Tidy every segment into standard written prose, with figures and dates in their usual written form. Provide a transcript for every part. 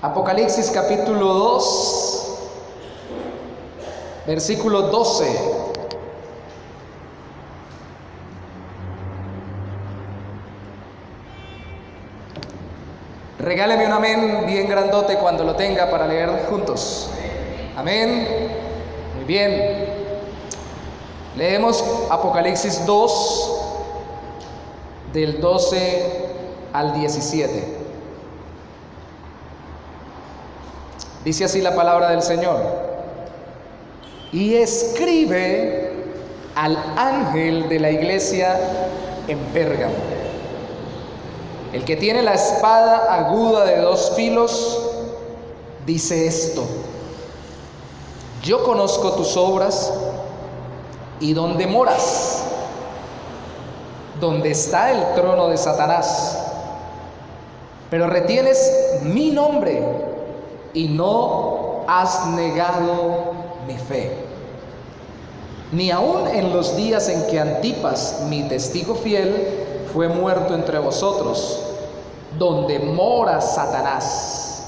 Apocalipsis capítulo 2, versículo 12. Regáleme un amén bien grandote cuando lo tenga para leer juntos. Amén. Muy bien. Leemos Apocalipsis 2, del 12 al 17. Dice así la palabra del Señor: y escribe al ángel de la iglesia en Pérgamo, el que tiene la espada aguda de 2 filos, dice esto: yo conozco tus obras y dónde moras, donde está el trono de Satanás, pero retienes mi nombre y no has negado mi fe, ni aun en los días en que Antipas, mi testigo fiel, fue muerto entre vosotros, donde mora Satanás.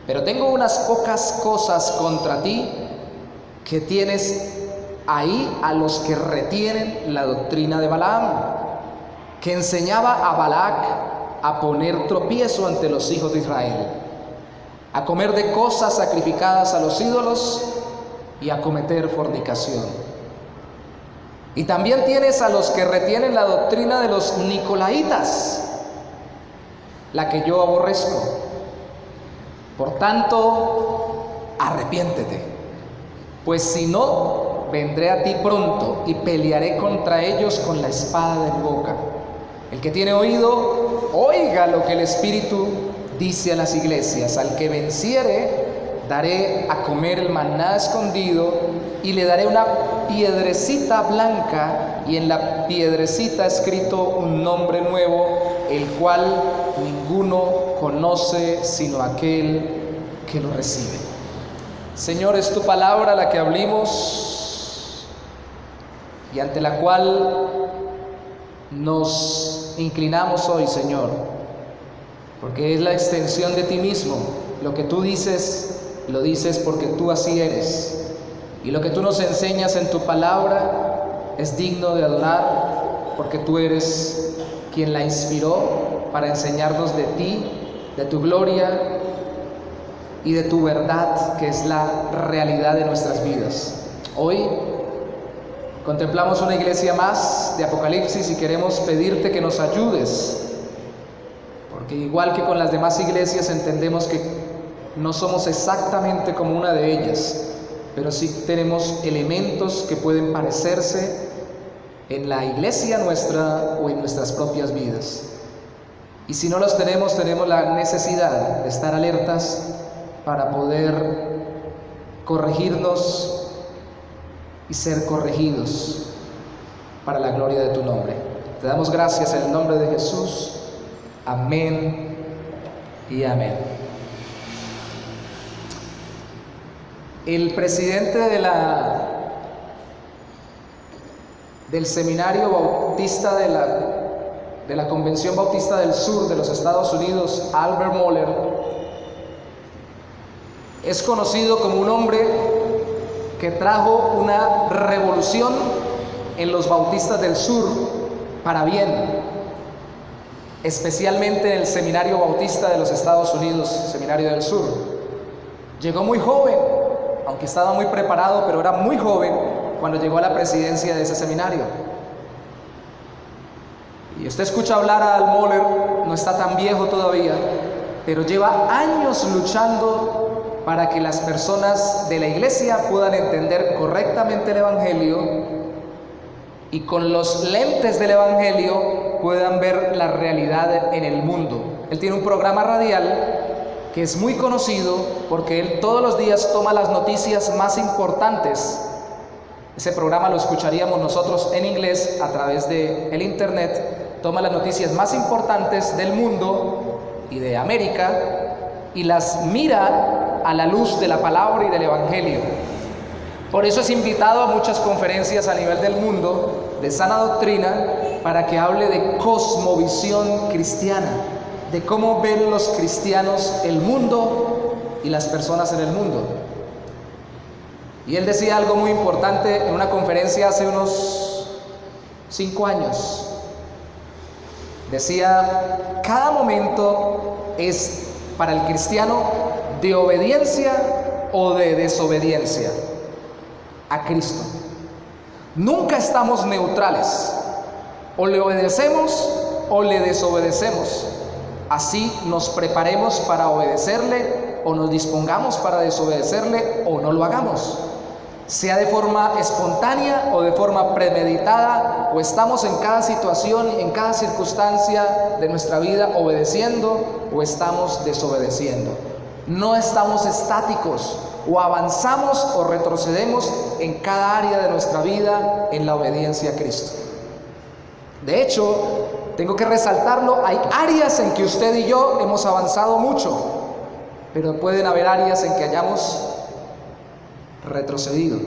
Pero tengo unas pocas cosas contra ti, que tienes ahí a los que retienen la doctrina de Balaam, que enseñaba a Balac a poner tropiezo ante los hijos de Israel, a comer de cosas sacrificadas a los ídolos y a cometer fornicación. Y también tienes a los que retienen la doctrina de los nicolaitas, la que yo aborrezco. Por tanto, arrepiéntete, pues si no, vendré a ti pronto y pelearé contra ellos con la espada de mi boca. El que tiene oído, oiga lo que el Espíritu dice a las iglesias. Al que venciere, daré a comer el maná escondido, y le daré una piedrecita blanca, y en la piedrecita escrito un nombre nuevo, el cual ninguno conoce sino aquel que lo recibe. Señor, es tu palabra la que abrimos y ante la cual nos inclinamos hoy, Señor, porque es la extensión de ti mismo. Lo que tú dices, lo dices porque tú así eres. Y lo que tú nos enseñas en tu palabra es digno de adorar, porque tú eres quien la inspiró para enseñarnos de ti, de tu gloria y de tu verdad, que es la realidad de nuestras vidas. Hoy contemplamos una iglesia más de Apocalipsis y queremos pedirte que nos ayudes, porque igual que con las demás iglesias entendemos que no somos exactamente como una de ellas, pero sí tenemos elementos que pueden parecerse en la iglesia nuestra o en nuestras propias vidas. Y si no los tenemos, tenemos la necesidad de estar alertas para poder corregirnos y ser corregidos para la gloria de tu nombre. Te damos gracias en el nombre de Jesús. Amén y amén. El presidente del Seminario Bautista de la Convención Bautista del Sur de los Estados Unidos, Albert Mohler, es conocido como un hombre que trajo una revolución en los bautistas del sur para bien, especialmente en el Seminario Bautista de los Estados Unidos, Seminario del Sur. Llegó muy joven, aunque estaba muy preparado, pero era muy joven cuando llegó a la presidencia de ese seminario. Y usted escucha hablar a Al Mohler, no está tan viejo todavía, pero lleva años luchando para que las personas de la iglesia puedan entender correctamente el Evangelio y con los lentes del Evangelio puedan ver la realidad en el mundo. Él tiene un programa radial que es muy conocido porque él todos los días toma las noticias más importantes. Ese programa lo escucharíamos nosotros en inglés a través del internet. Toma las noticias más importantes del mundo y de América y las mira a la luz de la palabra y del Evangelio. Por eso es invitado a muchas conferencias a nivel del mundo de sana doctrina para que hable de cosmovisión cristiana, de cómo ven los cristianos el mundo y las personas en el mundo. Y él decía algo muy importante en una conferencia hace unos 5 años. Decía, cada momento es para el cristiano de obediencia o de desobediencia a Cristo. Nunca estamos neutrales, o le obedecemos o le desobedecemos. Así nos preparemos para obedecerle o nos dispongamos para desobedecerle o no lo hagamos. Sea de forma espontánea o de forma premeditada, o estamos en cada situación, en cada circunstancia de nuestra vida obedeciendo o estamos desobedeciendo. No estamos estáticos, o avanzamos o retrocedemos en cada área de nuestra vida en la obediencia a Cristo. De hecho, tengo que resaltarlo, hay áreas en que usted y yo hemos avanzado mucho, pero pueden haber áreas en que hayamos retrocedido.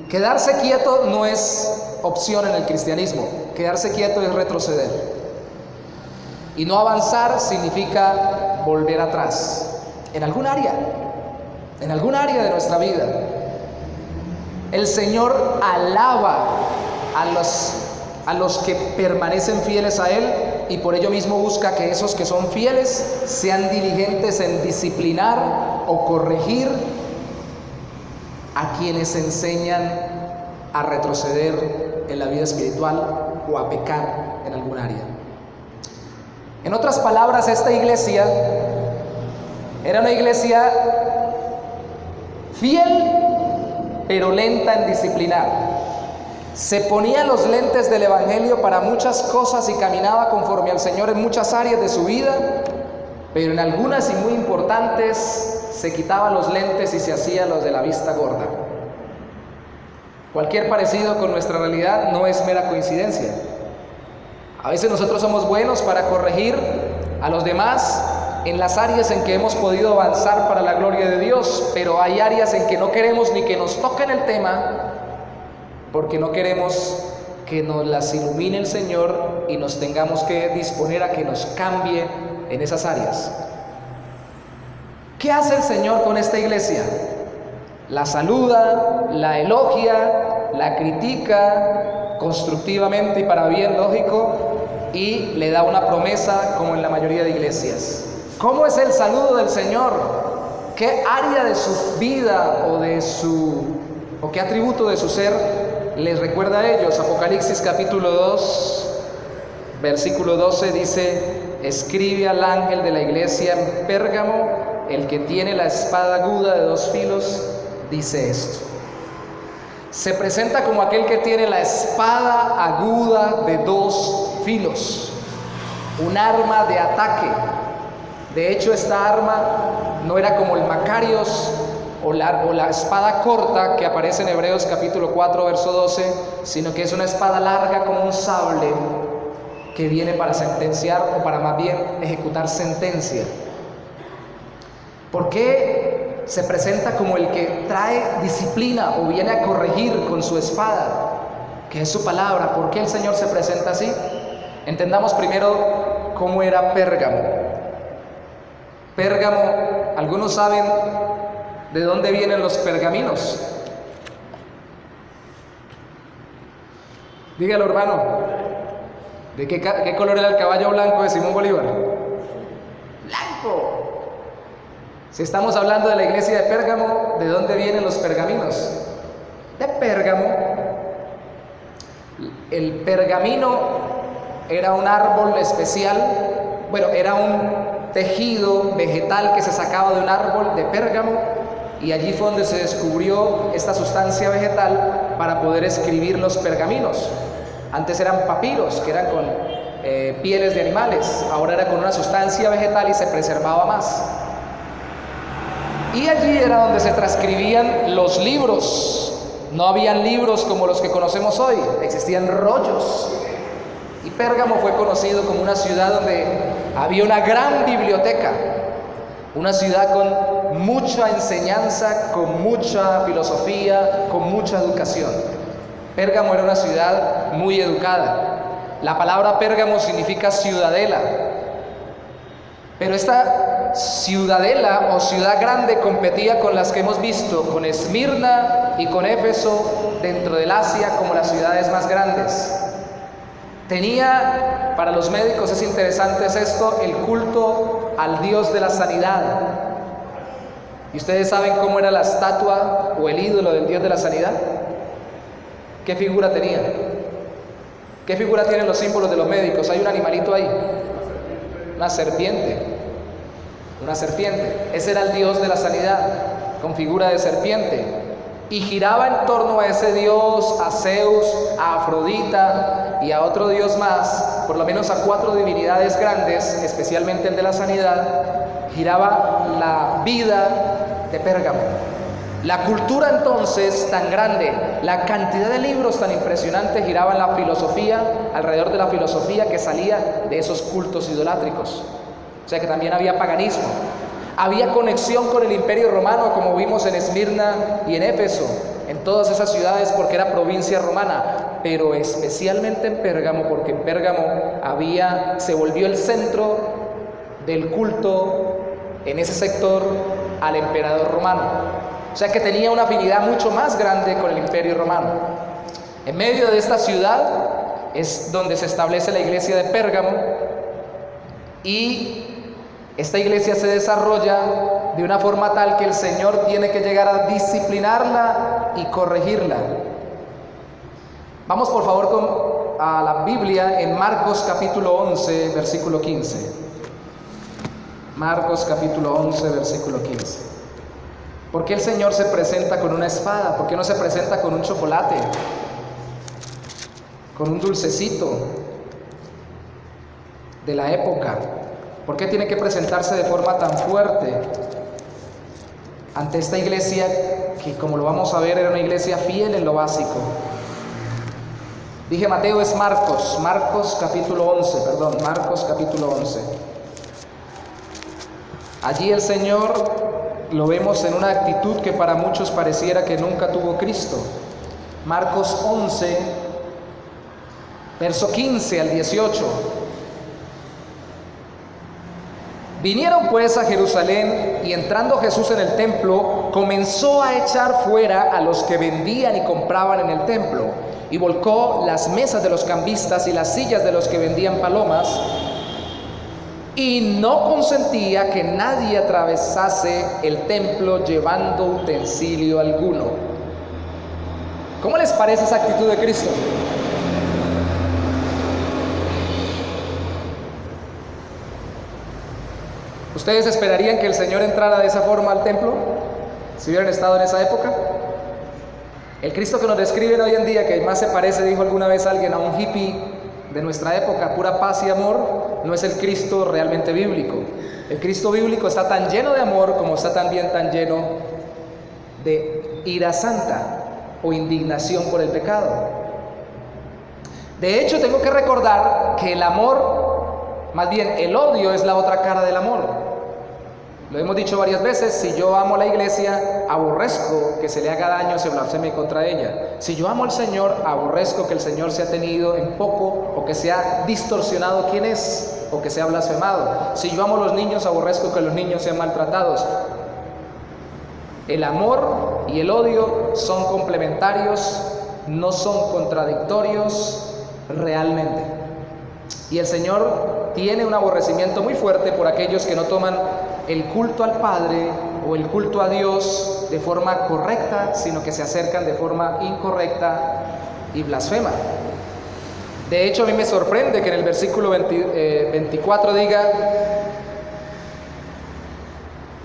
Quedarse quieto no es opción en el cristianismo. Quedarse quieto es retroceder. Y no avanzar significa volver atrás. En algún área de nuestra vida. El Señor alaba a los que permanecen fieles a Él, y por ello mismo busca que esos que son fieles sean diligentes en disciplinar o corregir a quienes enseñan a retroceder en la vida espiritual o a pecar en algún área. En otras palabras, esta iglesia era una iglesia fiel, pero lenta en disciplinar. Se ponía los lentes del evangelio para muchas cosas y caminaba conforme al Señor en muchas áreas de su vida, pero en algunas y muy importantes se quitaba los lentes y se hacía los de la vista gorda. Cualquier parecido con nuestra realidad no es mera coincidencia. A veces nosotros somos buenos para corregir a los demás en las áreas en que hemos podido avanzar para la gloria de Dios, pero hay áreas en que no queremos ni que nos toquen el tema, porque no queremos que nos las ilumine el Señor y nos tengamos que disponer a que nos cambie en esas áreas. ¿Qué hace el Señor con esta iglesia? La saluda, la elogia, la critica constructivamente y para bien, lógico, y le da una promesa, como en la mayoría de iglesias. ¿Cómo es el saludo del Señor? ¿Qué área de su vida o qué atributo de su ser les recuerda a ellos? Apocalipsis capítulo 2, versículo 12 dice: escribe al ángel de la iglesia en Pérgamo, el que tiene la espada aguda de 2 filos, dice esto. Se presenta como aquel que tiene la espada aguda de 2 filos, un arma de ataque. De hecho, esta arma no era como el Macarios o la espada corta que aparece en Hebreos capítulo 4, verso 12, sino que es una espada larga como un sable que viene para sentenciar, o para más bien ejecutar sentencia. ¿Por qué se presenta como el que trae disciplina o viene a corregir con su espada, que es su palabra? ¿Por qué el Señor se presenta así? Entendamos primero cómo era Pérgamo. Pérgamo, algunos saben de dónde vienen los pergaminos. Dígalo, hermano. ¿De qué color era el caballo blanco de Simón Bolívar? ¡Blanco! Si estamos hablando de la iglesia de Pérgamo, ¿de dónde vienen los pergaminos? De Pérgamo. El pergamino era un árbol especial, era un tejido vegetal que se sacaba de un árbol de Pérgamo, y allí fue donde se descubrió esta sustancia vegetal para poder escribir los pergaminos. Antes eran papiros, que eran con pieles de animales, ahora era con una sustancia vegetal y se preservaba más. Y allí era donde se transcribían los libros. No habían libros como los que conocemos hoy, existían rollos. Y Pérgamo fue conocido como una ciudad donde había una gran biblioteca, una ciudad con mucha enseñanza, con mucha filosofía, con mucha educación. Pérgamo era una ciudad muy educada. La palabra Pérgamo significa ciudadela. Pero esta ciudadela o ciudad grande competía con las que hemos visto, con Esmirna y con Éfeso dentro del Asia como las ciudades más grandes. Tenía, para los médicos es interesante esto, el culto al Dios de la sanidad. ¿Y ustedes saben cómo era la estatua o el ídolo del Dios de la sanidad? ¿Qué figura tenía? ¿Qué figura tienen los símbolos de los médicos? Hay un animalito ahí, una serpiente. Una serpiente. Ese era el Dios de la sanidad, con figura de serpiente. Y giraba en torno a ese Dios, a Zeus, a Afrodita y a otro Dios más, por lo menos a 4 divinidades grandes, especialmente el de la sanidad, giraba la vida de Pérgamo. La cultura entonces tan grande, la cantidad de libros tan impresionante giraba en la filosofía, alrededor de la filosofía que salía de esos cultos idolátricos. O sea que también había paganismo. Había conexión con el Imperio Romano, como vimos en Esmirna y en Éfeso, en todas esas ciudades porque era provincia romana, pero especialmente en Pérgamo, porque en Pérgamo se volvió el centro del culto en ese sector al emperador romano. O sea que tenía una afinidad mucho más grande con el Imperio Romano. En medio de esta ciudad es donde se establece la iglesia de Pérgamo, y esta iglesia se desarrolla de una forma tal que el Señor tiene que llegar a disciplinarla y corregirla. Vamos por favor a la Biblia en Marcos capítulo 11, versículo 15. Marcos capítulo 11, versículo 15. ¿Por qué el Señor se presenta con una espada? ¿Por qué no se presenta con un chocolate? Con un dulcecito de la época. ¿Por qué tiene que presentarse de forma tan fuerte ante esta iglesia que, como lo vamos a ver, era una iglesia fiel en lo básico? Dije Mateo, es Marcos capítulo 11, Marcos capítulo 11. Allí el Señor lo vemos en una actitud que para muchos pareciera que nunca tuvo Cristo. Marcos 11, verso 15 al 18. Vinieron pues a Jerusalén, y entrando Jesús en el templo, comenzó a echar fuera a los que vendían y compraban en el templo, y volcó las mesas de los cambistas y las sillas de los que vendían palomas, y no consentía que nadie atravesase el templo llevando utensilio alguno. ¿Cómo les parece esa actitud de Cristo? ¿Ustedes esperarían que el Señor entrara de esa forma al templo si hubieran estado en esa época? El Cristo que nos describen hoy en día, que más se parece, dijo alguna vez alguien, a un hippie de nuestra época, pura paz y amor, no es el Cristo realmente bíblico. El Cristo bíblico está tan lleno de amor como está también tan lleno de ira santa o indignación por el pecado. De hecho, tengo que recordar que el amor, más bien el odio, es la otra cara del amor. Lo hemos dicho varias veces: si yo amo a la iglesia, aborrezco que se le haga daño, se blasfeme contra ella. Si yo amo al Señor, aborrezco que el Señor sea tenido en poco, o que sea distorsionado quién es, o que sea blasfemado. Si yo amo a los niños, aborrezco que los niños sean maltratados. El amor y el odio son complementarios, no son contradictorios realmente. Y el Señor tiene un aborrecimiento muy fuerte por aquellos que no toman el culto al Padre o el culto a Dios de forma correcta, sino que se acercan de forma incorrecta y blasfema. De hecho, a mí me sorprende que en el versículo 24 diga,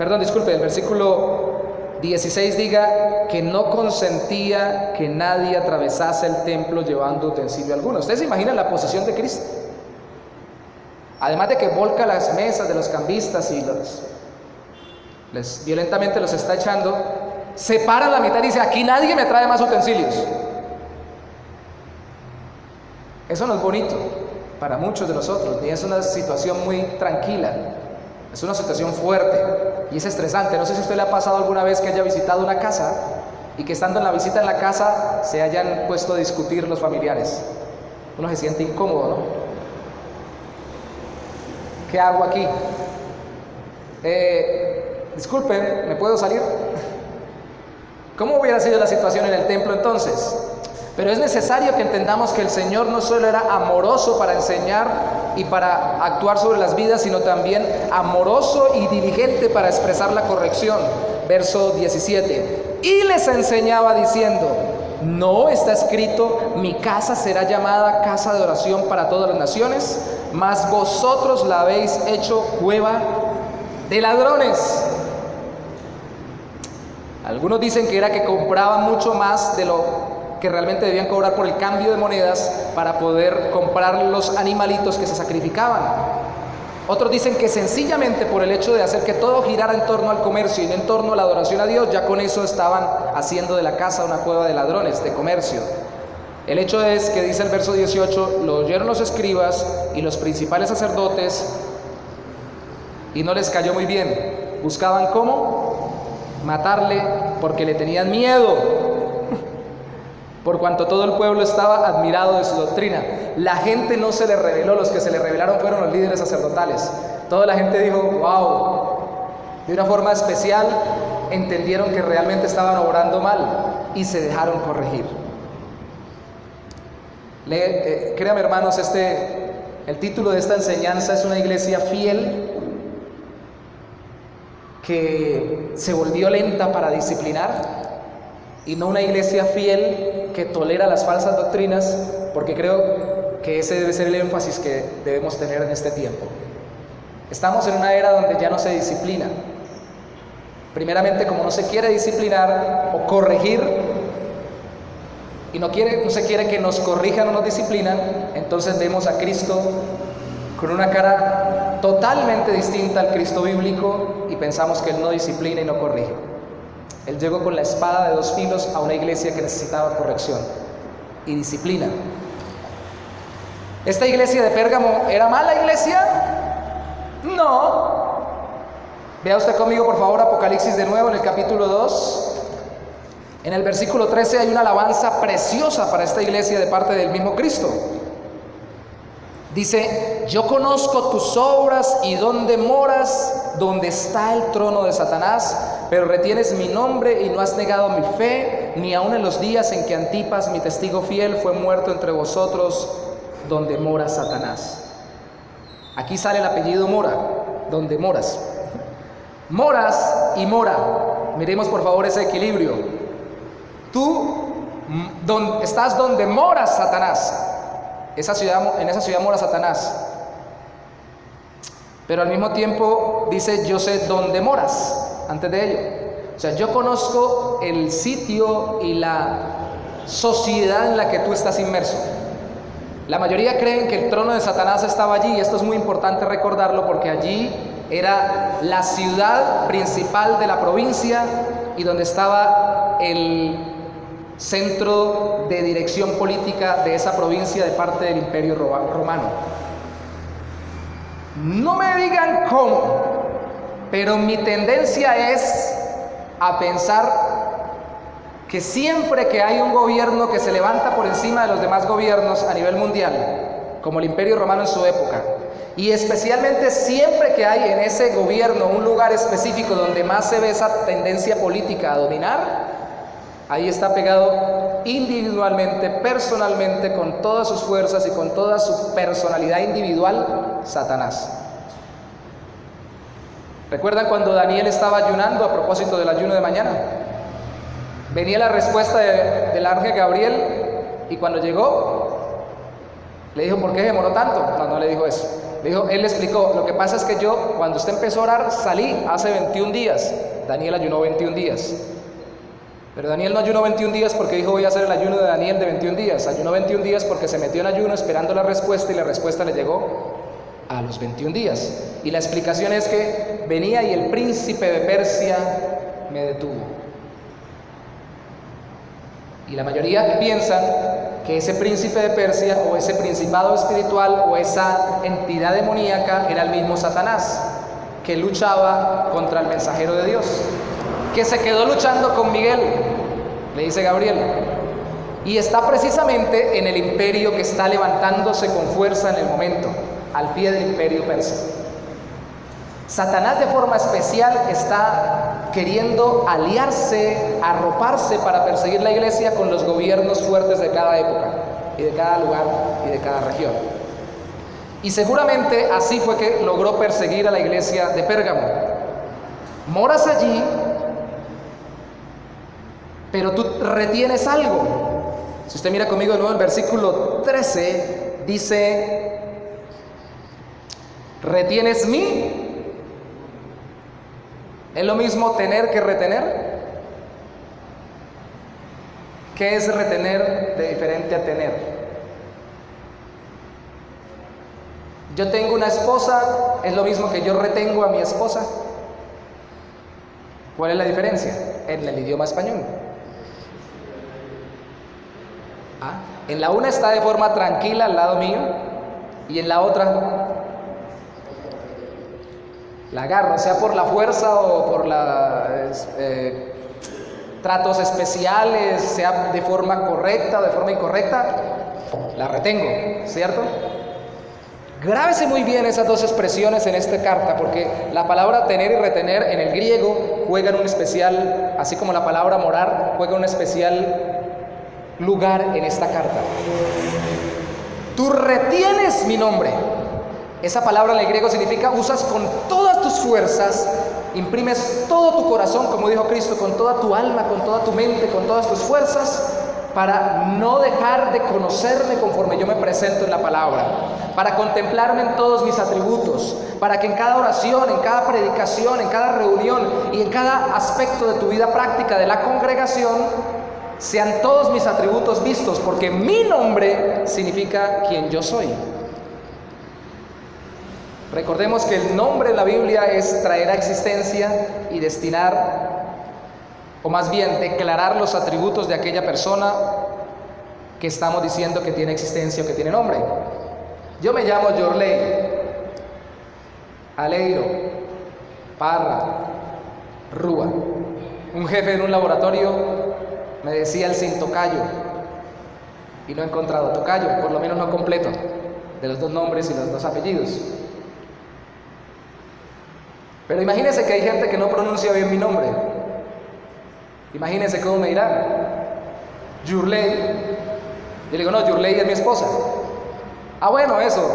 el versículo 16 diga que no consentía que nadie atravesase el templo llevando utensilio alguno. ¿Ustedes se imaginan la posición de Cristo? Además de que volca las mesas de los cambistas y violentamente los está echando, separa la mitad y dice: aquí nadie me trae más utensilios. Eso no es bonito para muchos de nosotros, ni es una situación muy tranquila. Es una situación fuerte y es estresante. No sé si a usted le ha pasado alguna vez que haya visitado una casa y que estando en la visita en la casa se hayan puesto a discutir los familiares. Uno se siente incómodo, ¿no? ¿Qué hago aquí? Disculpen, ¿me puedo salir? ¿Cómo hubiera sido la situación en el templo entonces? Pero es necesario que entendamos que el Señor no solo era amoroso para enseñar y para actuar sobre las vidas, sino también amoroso y diligente para expresar la corrección. Verso 17. Y les enseñaba diciendo: ¿no está escrito, mi casa será llamada casa de oración para todas las naciones? Mas vosotros la habéis hecho cueva de ladrones. Algunos dicen que era que compraban mucho más de lo que realmente debían cobrar por el cambio de monedas para poder comprar los animalitos que se sacrificaban. Otros dicen que sencillamente por el hecho de hacer que todo girara en torno al comercio y no en torno a la adoración a Dios, ya con eso estaban haciendo de la casa una cueva de ladrones, de comercio. El hecho es que dice el verso 18, lo oyeron los escribas y los principales sacerdotes y no les cayó muy bien. Buscaban cómo matarle porque le tenían miedo, por cuanto todo el pueblo estaba admirado de su doctrina. La gente no se le rebeló, los que se le rebelaron fueron los líderes sacerdotales. Toda la gente dijo: wow, de una forma especial entendieron que realmente estaban obrando mal y se dejaron corregir. Créame, hermanos, el título de esta enseñanza es una iglesia fiel que se volvió lenta para disciplinar, y no una iglesia fiel que tolera las falsas doctrinas, porque creo que ese debe ser el énfasis que debemos tener en este tiempo. Estamos en una era donde ya no se disciplina. Primeramente, como no se quiere disciplinar o corregir, y no se quiere que nos corrijan o nos disciplinan, entonces vemos a Cristo con una cara totalmente distinta al Cristo bíblico y pensamos que Él no disciplina y no corrige. Él llegó con la espada de dos filos a una iglesia que necesitaba corrección y disciplina. ¿Esta iglesia de Pérgamo era mala iglesia? No. Vea usted conmigo, por favor, Apocalipsis de nuevo en el capítulo 2. En el versículo 13 hay una alabanza preciosa para esta iglesia de parte del mismo Cristo. Dice: yo conozco tus obras y dónde moras, donde está el trono de Satanás, pero retienes mi nombre y no has negado mi fe, ni aun en los días en que Antipas, mi testigo fiel, fue muerto entre vosotros, donde mora Satanás. Aquí sale el apellido Mora, donde moras. Moras y mora. Miremos por favor ese equilibrio. Tú estás donde mora Satanás. En esa ciudad mora Satanás. Pero al mismo tiempo dice: yo sé dónde moras, antes de ello. O sea, yo conozco el sitio y la sociedad en la que tú estás inmerso. La mayoría creen que el trono de Satanás estaba allí, y esto es muy importante recordarlo porque allí era la ciudad principal de la provincia y donde estaba el centro de dirección política de esa provincia de parte del Imperio Romano. No me digan cómo, pero mi tendencia es a pensar que siempre que hay un gobierno que se levanta por encima de los demás gobiernos a nivel mundial, como el Imperio Romano en su época, y especialmente siempre que hay en ese gobierno un lugar específico donde más se ve esa tendencia política a dominar, ahí está pegado individualmente, personalmente, con todas sus fuerzas y con toda su personalidad individual, Satanás. ¿Recuerdan cuando Daniel estaba ayunando a propósito del ayuno de mañana? Venía la respuesta del ángel Gabriel, y cuando llegó, le dijo: ¿por qué se demoró tanto? No le dijo eso. Él le explicó: lo que pasa es que yo, cuando usted empezó a orar, salí hace 21 días. Daniel ayunó 21 días. Pero Daniel no ayunó 21 días porque dijo: voy a hacer el ayuno de Daniel de 21 días. Ayunó 21 días porque se metió en ayuno esperando la respuesta, y la respuesta le llegó a los 21 días. Y la explicación es que venía y el príncipe de Persia me detuvo. Y la mayoría piensan que ese príncipe de Persia, o ese principado espiritual, o esa entidad demoníaca, era el mismo Satanás, que luchaba contra el mensajero de Dios, que se quedó luchando con Miguel, le dice Gabriel, y está precisamente en el imperio que está levantándose con fuerza en el momento, al pie del imperio persa. Satanás de forma especial está queriendo aliarse, arroparse para perseguir la iglesia con los gobiernos fuertes de cada época y de cada lugar y de cada región. Y seguramente así fue que logró perseguir a la iglesia de Pérgamo. Moras allí, pero tú retienes algo. Si usted mira conmigo de nuevo el versículo 13, dice: ¿retienes mí? ¿Es lo mismo tener que retener? ¿Qué es retener de diferente a tener? Yo tengo una esposa, ¿es lo mismo que yo retengo a mi esposa? ¿Cuál es la diferencia? En el idioma español. En la una está de forma tranquila al lado mío, y en la otra la agarro, sea por la fuerza o por tratos especiales, sea de forma correcta o de forma incorrecta, la retengo, ¿cierto? Grábese muy bien esas dos expresiones en esta carta, porque la palabra tener y retener en el griego juegan un especial, así como la palabra morar juega un especial lugar en esta carta. Tú retienes mi nombre. Esa palabra en el griego significa usas con todas tus fuerzas, imprimes todo tu corazón, como dijo Cristo, con toda tu alma, con toda tu mente, con todas tus fuerzas, para no dejar de conocerme conforme yo me presento en la palabra, para contemplarme en todos mis atributos, para que en cada oración, en cada predicación, en cada reunión y en cada aspecto de tu vida práctica de la congregación sean todos mis atributos vistos, porque mi nombre significa quien yo soy. Recordemos que el nombre en la Biblia es traer a existencia y destinar, o más bien declarar los atributos de aquella persona que estamos diciendo que tiene existencia o que tiene nombre. Yo me llamo Yorley, Aleiro, Parra, Rúa. Un jefe en un laboratorio me decía el sin tocayo, y no he encontrado tocayo, por lo menos no completo, de los dos nombres y los dos apellidos. Pero imagínense que hay gente que no pronuncia bien mi nombre. Imagínense cómo me dirán. Yurley. Yo le digo, no, Yurley es mi esposa. Ah, bueno, eso.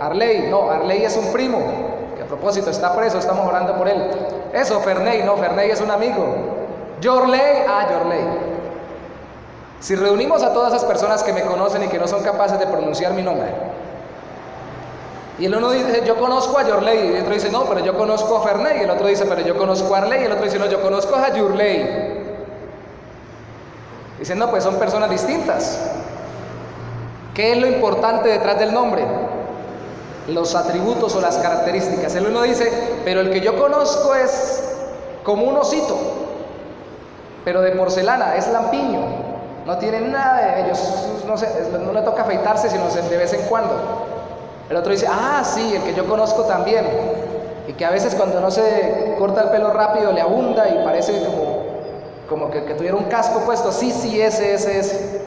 Arley. No, Arley es un primo, que a propósito está preso, estamos orando por él. Eso, Ferney. No, Ferney es un amigo. Yorley. Ah, Yorley. Si reunimos a todas esas personas que me conocen y que no son capaces de pronunciar mi nombre, y el uno dice, yo conozco a Yorley, y el otro dice, no, pero yo conozco a Ferney, y el otro dice, pero yo conozco a Arley, y el otro dice, no, yo conozco a Yurley. Dicen, no, pues son personas distintas. ¿Qué es lo importante detrás del nombre? Los atributos o las características. El uno dice, pero el que yo conozco es como un osito, pero de porcelana, es lampiño, no tiene nada de ellos, no sé, no le toca afeitarse sino de vez en cuando. El otro dice, ah, sí, el que yo conozco también, y que a veces cuando no se corta el pelo rápido le abunda y parece como que tuviera un casco puesto. Sí, ese.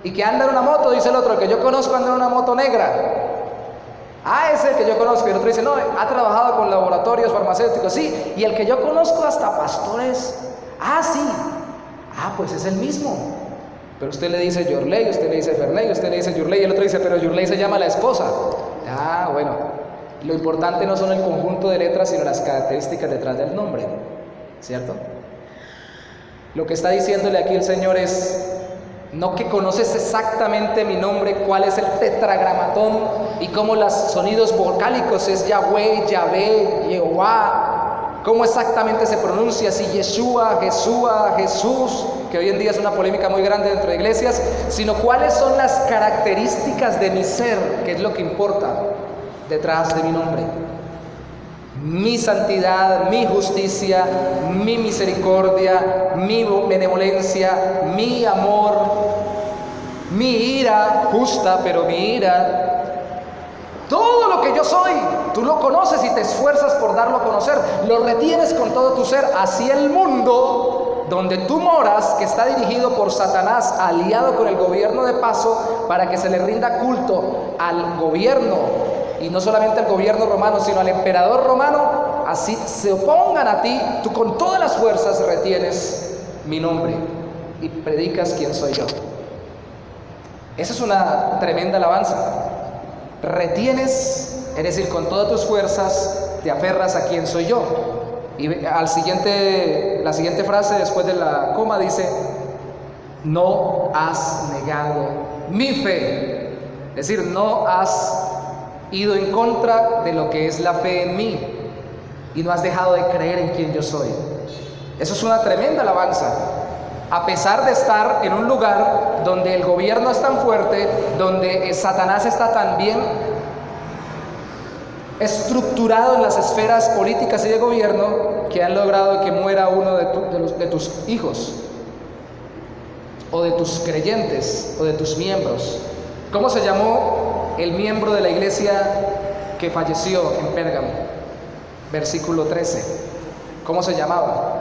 Y que anda en una moto, dice el otro, el que yo conozco anda en una moto negra. Ah, ese es el que yo conozco. Y el otro dice, no, ha trabajado con laboratorios farmacéuticos. Sí, y el que yo conozco hasta pastores. Ah, sí. Ah, pues es el mismo. Pero usted le dice Yorley, usted le dice Ferney, usted le dice Yurley, y el otro dice, pero Yurley se llama la esposa. Ah, bueno, lo importante no son el conjunto de letras, sino las características detrás del nombre, ¿cierto? Lo que está diciéndole aquí el Señor es, no que conoces exactamente mi nombre, cuál es el tetragramatón y cómo los sonidos vocálicos es Yahweh, Yahvé, Jehová, cómo exactamente se pronuncia, si Yeshua, Jesúa, Jesús, que hoy en día es una polémica muy grande dentro de iglesias, sino cuáles son las características de mi ser, que es lo que importa detrás de mi nombre. Mi santidad, mi justicia, mi misericordia, mi benevolencia, mi amor, mi ira justa, pero mi ira. Todo lo que yo soy, tú lo conoces y te esfuerzas por darlo a conocer, lo retienes con todo tu ser. Así el mundo donde tú moras, que está dirigido por Satanás, aliado con el gobierno de paso, para que se le rinda culto al gobierno, y no solamente al gobierno romano, sino al emperador romano, así se opongan a ti, tú con todas las fuerzas retienes mi nombre y predicas quién soy yo. Esa es una tremenda alabanza. Retienes, es decir, con todas tus fuerzas te aferras a quién soy yo. Y la siguiente frase después de la coma dice: no has negado mi fe. Es decir, no has ido en contra de lo que es la fe en mí y no has dejado de creer en quien yo soy. Eso es una tremenda alabanza. A pesar de estar en un lugar donde el gobierno es tan fuerte, donde Satanás está tan bien estructurado en las esferas políticas y de gobierno, que han logrado que muera uno de tus hijos, o de tus creyentes, o de tus miembros. ¿Cómo se llamó el miembro de la iglesia que falleció en Pérgamo? Versículo 13. ¿Cómo se llamaba?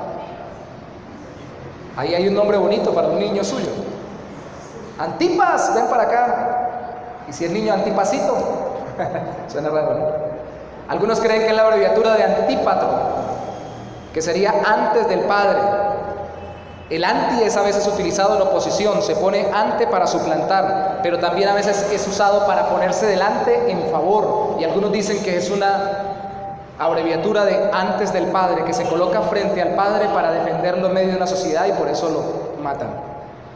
Ahí hay un nombre bonito para un niño suyo. Antipas, ven para acá. Y si el niño Antipasito, suena raro, ¿no? Algunos creen que es la abreviatura de Antípatro, que sería antes del Padre. El anti es a veces utilizado en oposición, se pone ante para suplantar, pero también a veces es usado para ponerse delante en favor. Y algunos dicen que es una abreviatura de antes del Padre, que se coloca frente al Padre para defenderlo en medio de una sociedad y por eso lo matan.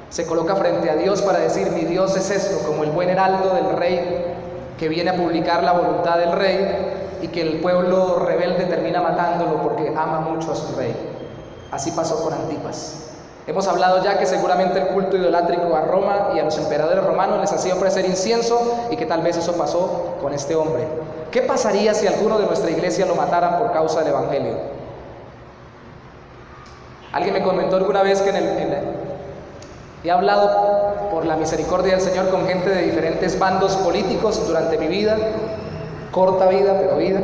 Se coloca frente a Dios para decir: mi Dios es esto, como el buen heraldo del rey que viene a publicar la voluntad del rey y que el pueblo rebelde termina matándolo porque ama mucho a su rey. Así pasó con Antipas. Hemos hablado ya que seguramente el culto idolátrico a Roma y a los emperadores romanos les hacía ofrecer incienso y que tal vez eso pasó con este hombre. ¿Qué pasaría si alguno de nuestra iglesia lo mataran por causa del evangelio? Alguien me comentó alguna vez que he hablado por la misericordia del Señor con gente de diferentes bandos políticos durante mi vida, corta vida, pero vida.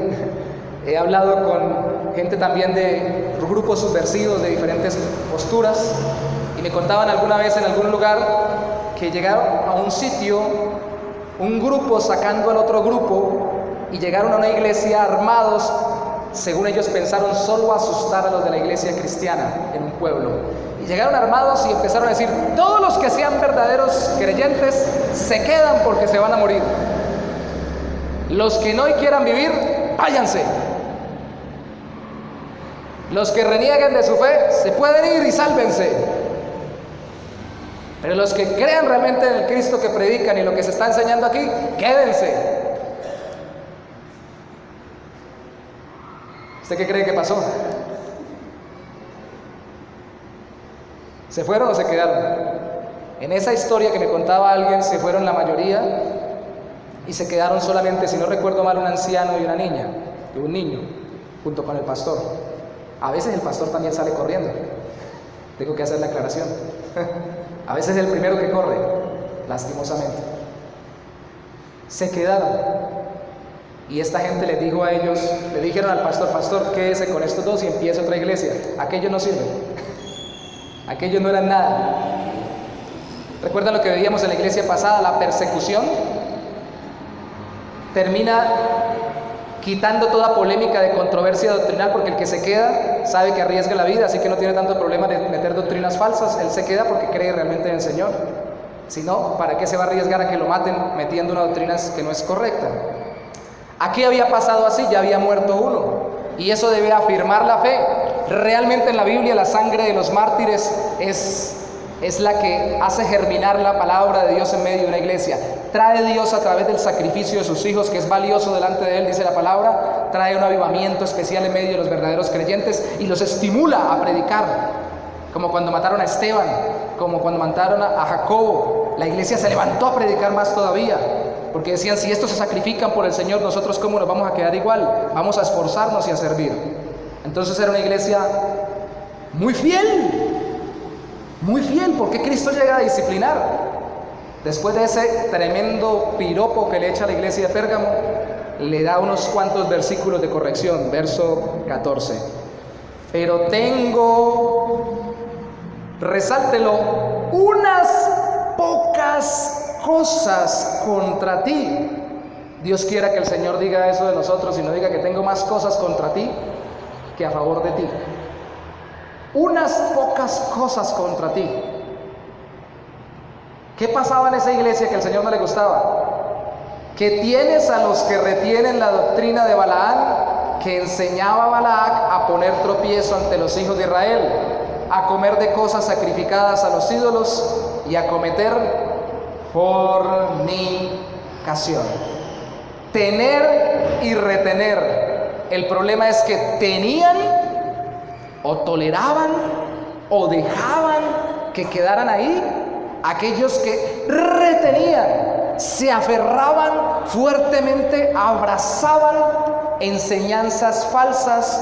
He hablado con gente también de grupos subversivos de diferentes posturas y me contaban alguna vez en algún lugar que llegaron a un sitio, un grupo sacando al otro grupo, y llegaron a una iglesia armados, según ellos pensaron solo asustar a los de la iglesia cristiana en un pueblo. Y llegaron armados y empezaron a decir: todos los que sean verdaderos creyentes se quedan porque se van a morir. Los que no quieran vivir, váyanse. Los que renieguen de su fe se pueden ir y sálvense. Pero los que crean realmente en el Cristo que predican y lo que se está enseñando aquí, quédense. ¿Usted qué cree que pasó? ¿Se fueron o se quedaron? En esa historia que me contaba alguien, se fueron la mayoría y se quedaron solamente, si no recuerdo mal, un anciano y una niña, y un niño, junto con el pastor. A veces el pastor también sale corriendo. Tengo que hacer la aclaración. A veces es el primero que corre, lastimosamente. Se quedaron. Y esta gente les dijo a ellos, le dijeron al pastor: pastor, quédese con estos dos y empiece otra iglesia. Aquellos no sirven. Aquellos no eran nada. ¿Recuerdan lo que veíamos en la iglesia pasada? La persecución termina quitando toda polémica de controversia doctrinal, porque el que se queda sabe que arriesga la vida, así que no tiene tanto problema de meter doctrinas falsas. Él se queda porque cree realmente en el Señor. Si no, ¿para qué se va a arriesgar a que lo maten metiendo una doctrina que no es correcta? Aquí había pasado así, ya había muerto uno, y eso debe afirmar la fe. Realmente en la Biblia la sangre de los mártires es la que hace germinar la palabra de Dios en medio de una iglesia. Trae Dios a través del sacrificio de sus hijos, que es valioso delante de Él, dice la palabra, trae un avivamiento especial en medio de los verdaderos creyentes y los estimula a predicar, como cuando mataron a Esteban, como cuando mataron a Jacobo. La iglesia se levantó a predicar más todavía, porque decían: si estos se sacrifican por el Señor, nosotros ¿cómo nos vamos a quedar igual? Vamos a esforzarnos y a servir. Entonces era una iglesia muy fiel, porque Cristo llega a disciplinar. Después de ese tremendo piropo que le echa a la iglesia de Pérgamo, le da unos cuantos versículos de corrección. Verso 14: pero tengo, resáltelo, unas pocas cosas contra ti. Dios quiera que el Señor diga eso de nosotros y no diga que tengo más cosas contra ti. que a favor de ti. Unas pocas cosas contra ti. ¿Qué pasaba en esa iglesia que al Señor no le gustaba? Que tienes a los que retienen la doctrina de Balaam, que enseñaba a Balac a poner tropiezo ante los hijos de Israel, a comer de cosas sacrificadas a los ídolos y a cometer fornicación. Tener y retener. El problema es que tenían o toleraban o dejaban que quedaran ahí aquellos que retenían, se aferraban fuertemente, abrazaban enseñanzas falsas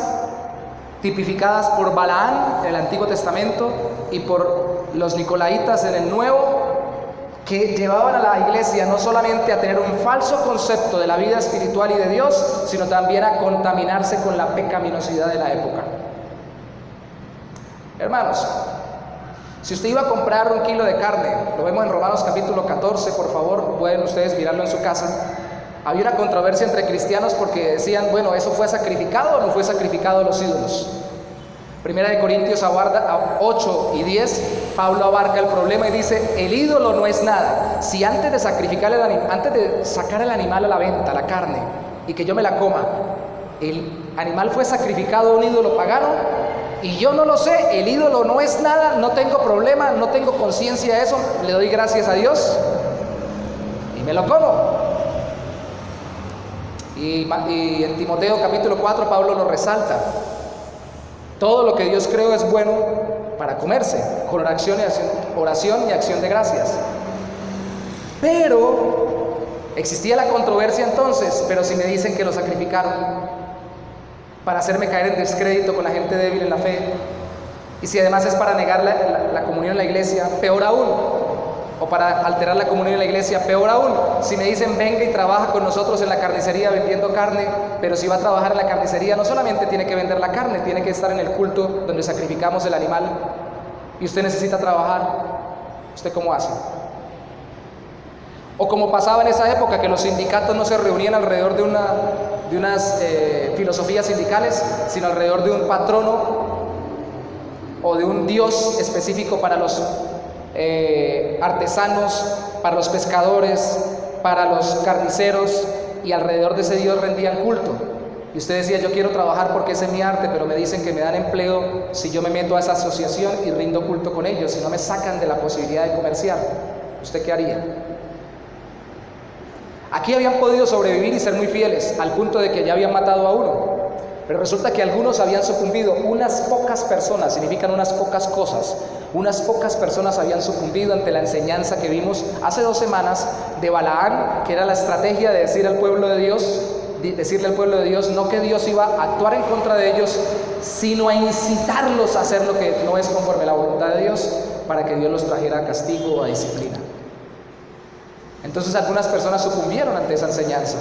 tipificadas por Balaam en el Antiguo Testamento y por los Nicolaitas en el Nuevo, que llevaban a la iglesia no solamente a tener un falso concepto de la vida espiritual y de Dios, sino también a contaminarse con la pecaminosidad de la época. Hermanos, si usted iba a comprar un kilo de carne, lo vemos en Romanos capítulo 14, por favor, pueden ustedes mirarlo en su casa. Había una controversia entre cristianos porque decían, bueno, ¿eso fue sacrificado o no fue sacrificado a los ídolos? Primera de Corintios 8 y 10, Pablo abarca el problema y dice, el ídolo no es nada. Si antes de sacar el animal a la venta, la carne, y que yo me la coma, el animal fue sacrificado a un ídolo pagano, y yo no lo sé, el ídolo no es nada, no tengo problema, no tengo conciencia de eso, le doy gracias a Dios y me lo como. Y en Timoteo capítulo 4 Pablo lo resalta. Todo lo que Dios creó es bueno para comerse, con oración y acción de gracias. Pero existía la controversia entonces, pero si me dicen que lo sacrificaron para hacerme caer en descrédito con la gente débil en la fe, y si además es para negar la comunión en la iglesia, peor aún, o para alterar la comunión en la iglesia, peor aún. Si me dicen venga y trabaja con nosotros en la carnicería vendiendo carne, pero si va a trabajar en la carnicería no solamente tiene que vender la carne, tiene que estar en el culto donde sacrificamos el animal, y usted necesita trabajar, ¿usted cómo hace? O como pasaba en esa época, que los sindicatos no se reunían alrededor de unas filosofías sindicales, sino alrededor de un patrono o de un dios específico para los artesanos, para los pescadores, para los carniceros, y alrededor de ese dios rendían culto. Y usted decía, yo quiero trabajar porque ese es mi arte, pero me dicen que me dan empleo si yo me meto a esa asociación y rindo culto con ellos, si no me sacan de la posibilidad de comerciar. ¿Usted qué haría? Aquí habían podido sobrevivir y ser muy fieles, al punto de que ya habían matado a uno. Pero resulta que algunos habían sucumbido. Unas pocas personas, significan unas pocas cosas. Unas pocas personas habían sucumbido ante la enseñanza que vimos hace 2 semanas de Balaam, que era la estrategia de decirle al pueblo de Dios, no que Dios iba a actuar en contra de ellos, sino a incitarlos a hacer lo que no es conforme a la voluntad de Dios, para que Dios los trajera a castigo o a disciplina. Entonces algunas personas sucumbieron ante esa enseñanza,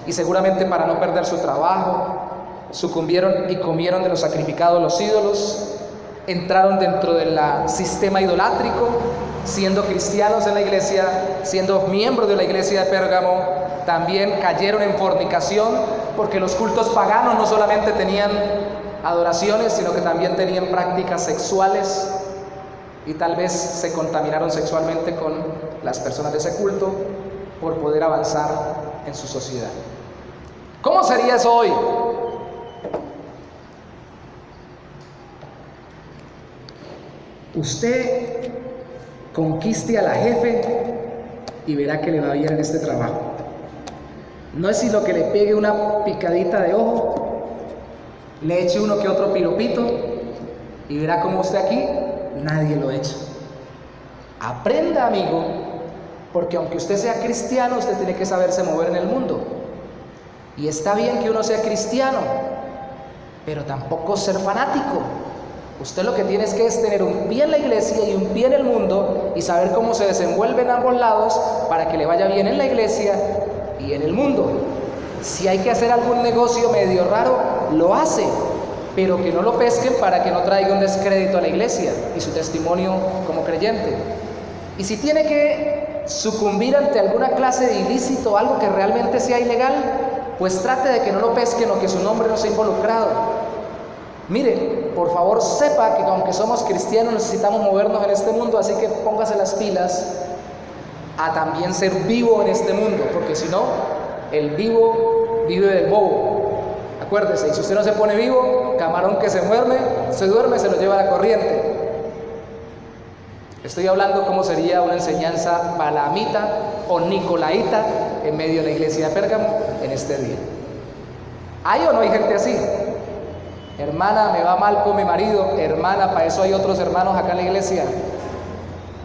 y seguramente para no perder su trabajo, sucumbieron y comieron de lo sacrificado a los ídolos, entraron dentro del sistema idolátrico, siendo cristianos en la iglesia, siendo miembros de la iglesia de Pérgamo, también cayeron en fornicación, porque los cultos paganos no solamente tenían adoraciones, sino que también tenían prácticas sexuales, y tal vez se contaminaron sexualmente con las personas de ese culto por poder avanzar en su sociedad. ¿Cómo sería eso hoy? Usted conquiste a la jefe y verá que le va bien en este trabajo. No es sino que le pegue una picadita de ojo, le eche uno que otro piropito, y verá como usted aquí nadie lo echa. Aprenda, amigo, porque aunque usted sea cristiano, usted tiene que saberse mover en el mundo. Y está bien que uno sea cristiano, pero tampoco ser fanático. Usted lo que tiene es tener un pie en la iglesia y un pie en el mundo, y saber cómo se desenvuelve en ambos lados para que le vaya bien en la iglesia y en el mundo. Si hay que hacer algún negocio medio raro, lo hace, pero que no lo pesquen para que no traiga un descrédito a la iglesia y su testimonio como creyente. Y si tiene que sucumbir ante alguna clase de ilícito, algo que realmente sea ilegal, pues trate de que no lo pesquen o que su nombre no sea involucrado. Mire, por favor sepa que aunque somos cristianos necesitamos movernos en este mundo, así que póngase las pilas a también ser vivo en este mundo, porque si no, el vivo vive del bobo. Acuérdese, y si usted no se pone vivo, camarón que se duerme, se lo lleva a la corriente. Estoy hablando cómo sería una enseñanza balamita o nicolaíta en medio de la iglesia de Pérgamo en este día. ¿Hay o no hay gente así? Hermana, me va mal con mi marido. Hermana, para eso hay otros hermanos acá en la iglesia.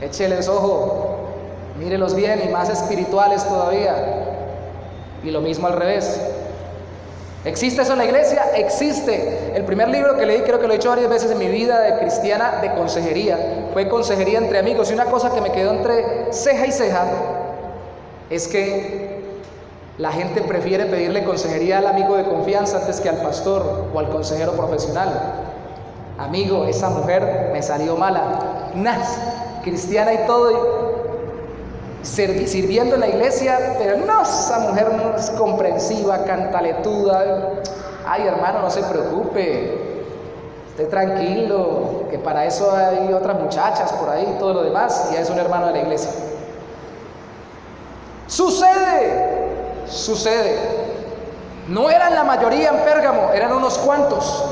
Écheles ojo, mírelos bien, y más espirituales todavía. Y lo mismo al revés. ¿Existe eso en la iglesia? Existe. El primer libro que leí, creo que lo he hecho varias veces en mi vida de cristiana, de consejería, fue Consejería entre Amigos. Y una cosa que me quedó entre ceja y ceja es que la gente prefiere pedirle consejería al amigo de confianza antes que al pastor o al consejero profesional. Amigo, esa mujer me salió mala, cristiana y todo, sirviendo en la iglesia, pero no, esa mujer no es comprensiva, cantaletuda. Ay, hermano, no se preocupe, esté tranquilo, que para eso hay otras muchachas por ahí y todo lo demás, y ya es un hermano de la iglesia. Sucede. No eran la mayoría en Pérgamo, eran unos cuantos,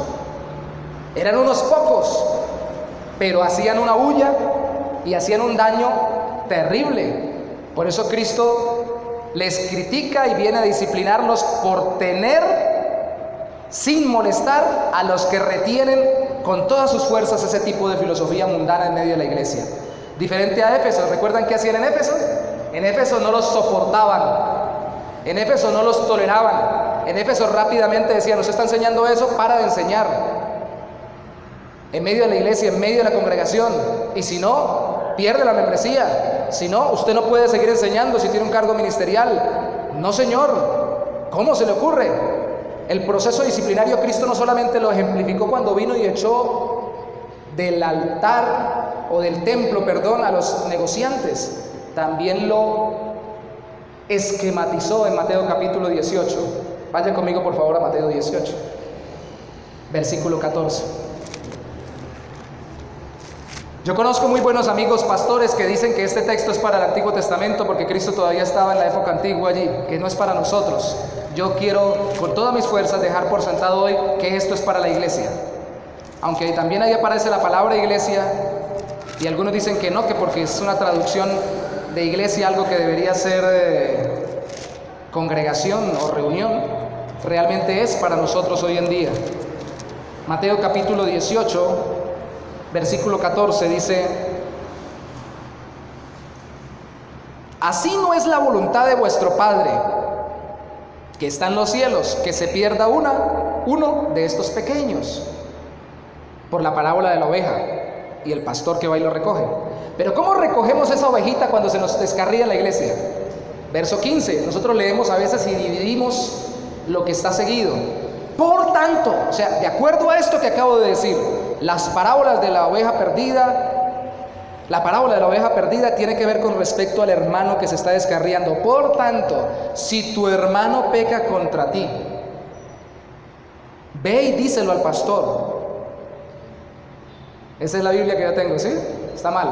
eran unos pocos, pero hacían una bulla y hacían un daño terrible. Por eso Cristo les critica y viene a disciplinarlos por tener, sin molestar, a los que retienen con todas sus fuerzas ese tipo de filosofía mundana en medio de la iglesia. Diferente a Éfeso. ¿Recuerdan qué hacían en Éfeso? En Éfeso no los soportaban, en Éfeso no los toleraban, en Éfeso rápidamente decían: usted está enseñando eso, para de enseñar. En medio de la iglesia, en medio de la congregación, y si no, pierde la membresía. Si no, usted no puede seguir enseñando si tiene un cargo ministerial. No, señor, ¿cómo se le ocurre? El proceso disciplinario Cristo no solamente lo ejemplificó cuando vino y echó del altar o del templo, a los negociantes, también lo esquematizó en Mateo capítulo 18. Vaya conmigo por favor a Mateo 18, versículo 14. Yo conozco muy buenos amigos pastores que dicen que este texto es para el Antiguo Testamento porque Cristo todavía estaba en la época antigua allí, que no es para nosotros. Yo quiero con todas mis fuerzas dejar por sentado hoy que esto es para la iglesia, aunque también ahí aparece la palabra iglesia, y algunos dicen que no, que porque es una traducción de iglesia, algo que debería ser congregación o reunión. Realmente es para nosotros hoy en día. Mateo capítulo 18, versículo 14 dice: así no es la voluntad de vuestro Padre que está en los cielos, que se pierda uno de estos pequeños. Por la parábola de la oveja y el pastor que va y lo recoge. Pero ¿cómo recogemos esa ovejita cuando se nos descarría en la iglesia? Verso 15, nosotros leemos a veces y dividimos lo que está seguido. Por tanto, o sea, de acuerdo a esto que acabo de decir, las parábolas de la oveja perdida, la parábola de la oveja perdida tiene que ver con respecto al hermano que se está descarriando. Por tanto, si tu hermano peca contra ti, ve y díselo al pastor. Esa es la Biblia que yo tengo, ¿sí? Está mal.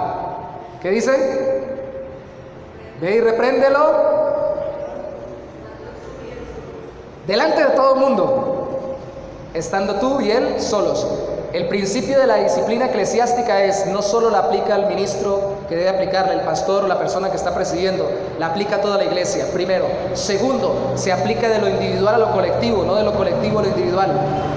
¿Qué dice? Ve y repréndelo delante de todo el mundo, estando tú y él solos. El principio de la disciplina eclesiástica es: no solo la aplica al ministro que debe aplicarle, el pastor o la persona que está presidiendo, la aplica a toda la iglesia, primero. Segundo, se aplica de lo individual a lo colectivo, no de lo colectivo a lo individual.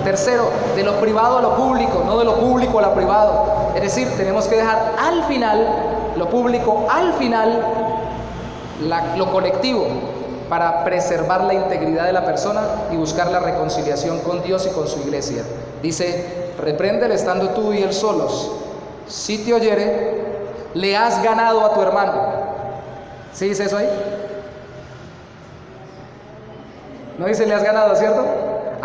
Tercero, de lo privado a lo público, no de lo público a lo privado. Es decir, tenemos que dejar al final lo público, al final lo colectivo, para preservar la integridad de la persona y buscar la reconciliación con Dios y con su iglesia. Dice: repréndele estando tú y él solos. Si te oyere, le has ganado a tu hermano. ¿Sí dice eso ahí? No dice le has ganado, ¿cierto?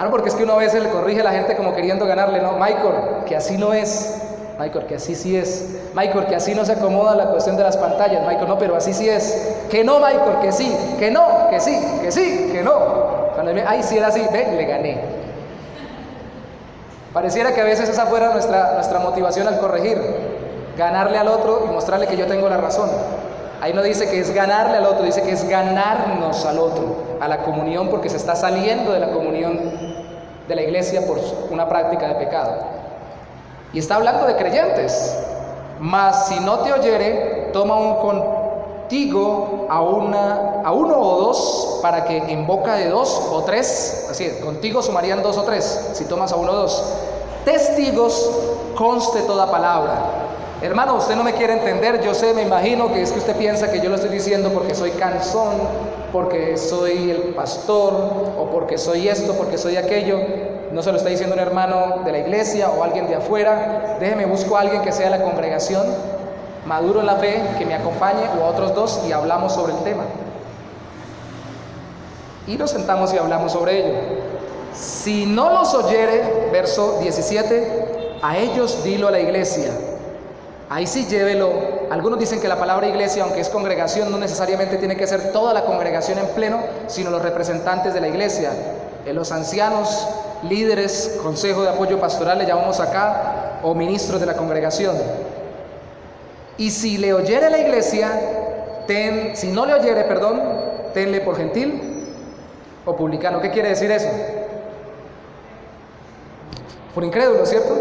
No, porque es que uno a veces le corrige a la gente como queriendo ganarle. No, Michael, que así no es. Michael, que así sí es. Michael, que así no se acomoda la cuestión de las pantallas. Michael, no, pero así sí es. Que no, Michael, que sí. Que no, que sí, que sí, que no. Cuando ay, si era así, ve, le gané. Pareciera que a veces esa fuera nuestra motivación al corregir, ganarle al otro y mostrarle que yo tengo la razón. Ahí no dice que es ganarle al otro, dice que es ganarnos al otro, a la comunión, porque se está saliendo de la comunión de la iglesia por una práctica de pecado. Y está hablando de creyentes. Mas si no te oyere, toma un contigo a uno o dos, para que en boca de dos o tres, así es, contigo sumarían dos o tres, si tomas a uno o dos, testigos conste toda palabra. Hermano, usted no me quiere entender, yo sé, me imagino que es que usted piensa que yo lo estoy diciendo porque soy cansón, porque soy el pastor, o porque soy esto, porque soy aquello. No se lo está diciendo un hermano de la iglesia o alguien de afuera. Déjeme, busco a alguien que sea de la congregación, maduro en la fe, que me acompañe, o a otros dos, y hablamos sobre el tema. Y nos sentamos y hablamos sobre ello. Si no los oyere, verso 17, a ellos dilo a la iglesia. Ahí sí llévelo. Algunos dicen que la palabra iglesia, aunque es congregación, no necesariamente tiene que ser toda la congregación en pleno, sino los representantes de la iglesia. Los ancianos, líderes, consejo de apoyo pastoral, le llamamos acá, o ministros de la congregación. Y si le oyere la iglesia, si no le oyere, tenle por gentil o publicano. ¿Qué quiere decir eso? Por incrédulo, ¿cierto?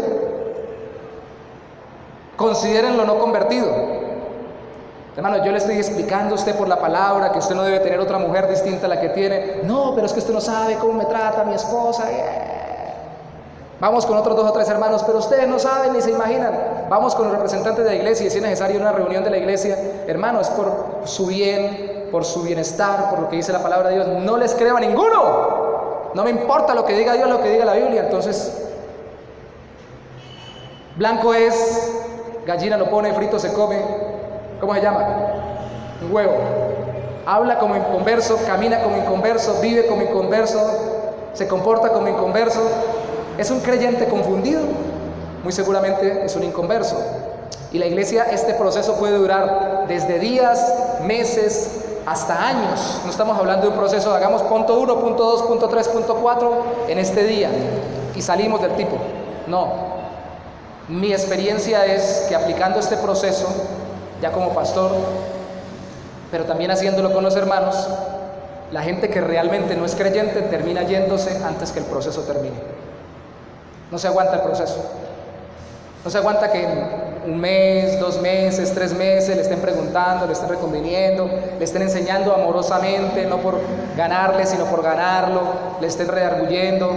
Considérenlo no convertido. Hermano, yo le estoy explicando a usted por la palabra que usted no debe tener otra mujer distinta a la que tiene. No, pero es que usted no sabe cómo me trata mi esposa. Vamos con otros 2 o 3 hermanos, pero ustedes no saben ni se imaginan. Vamos con los representantes de la iglesia, y si es necesario una reunión de la iglesia, hermano, es por su bien, por su bienestar, por lo que dice la palabra de Dios. No les creo a ninguno. No me importa lo que diga Dios, lo que diga la Biblia. Entonces, blanco es, gallina lo pone, frito se come. ¿Cómo se llama? Un huevo. Habla como inconverso, camina como inconverso, vive como inconverso, se comporta como inconverso. ¿Es un creyente confundido? Muy seguramente es un inconverso. Y la iglesia, este proceso puede durar desde días, meses, hasta años. No estamos hablando de un proceso, hagamos punto 1, punto 2, punto 3, punto 4 en este día y salimos del tipo. No. Mi experiencia es que aplicando este proceso, ya como pastor, pero también haciéndolo con los hermanos, la gente que realmente no es creyente termina yéndose antes que el proceso termine. No se aguanta el proceso. No se aguanta que en 1 mes, 2 meses, 3 meses le estén preguntando, le estén reconviniendo, le estén enseñando amorosamente, no por ganarle, sino por ganarlo, le estén redarguyendo.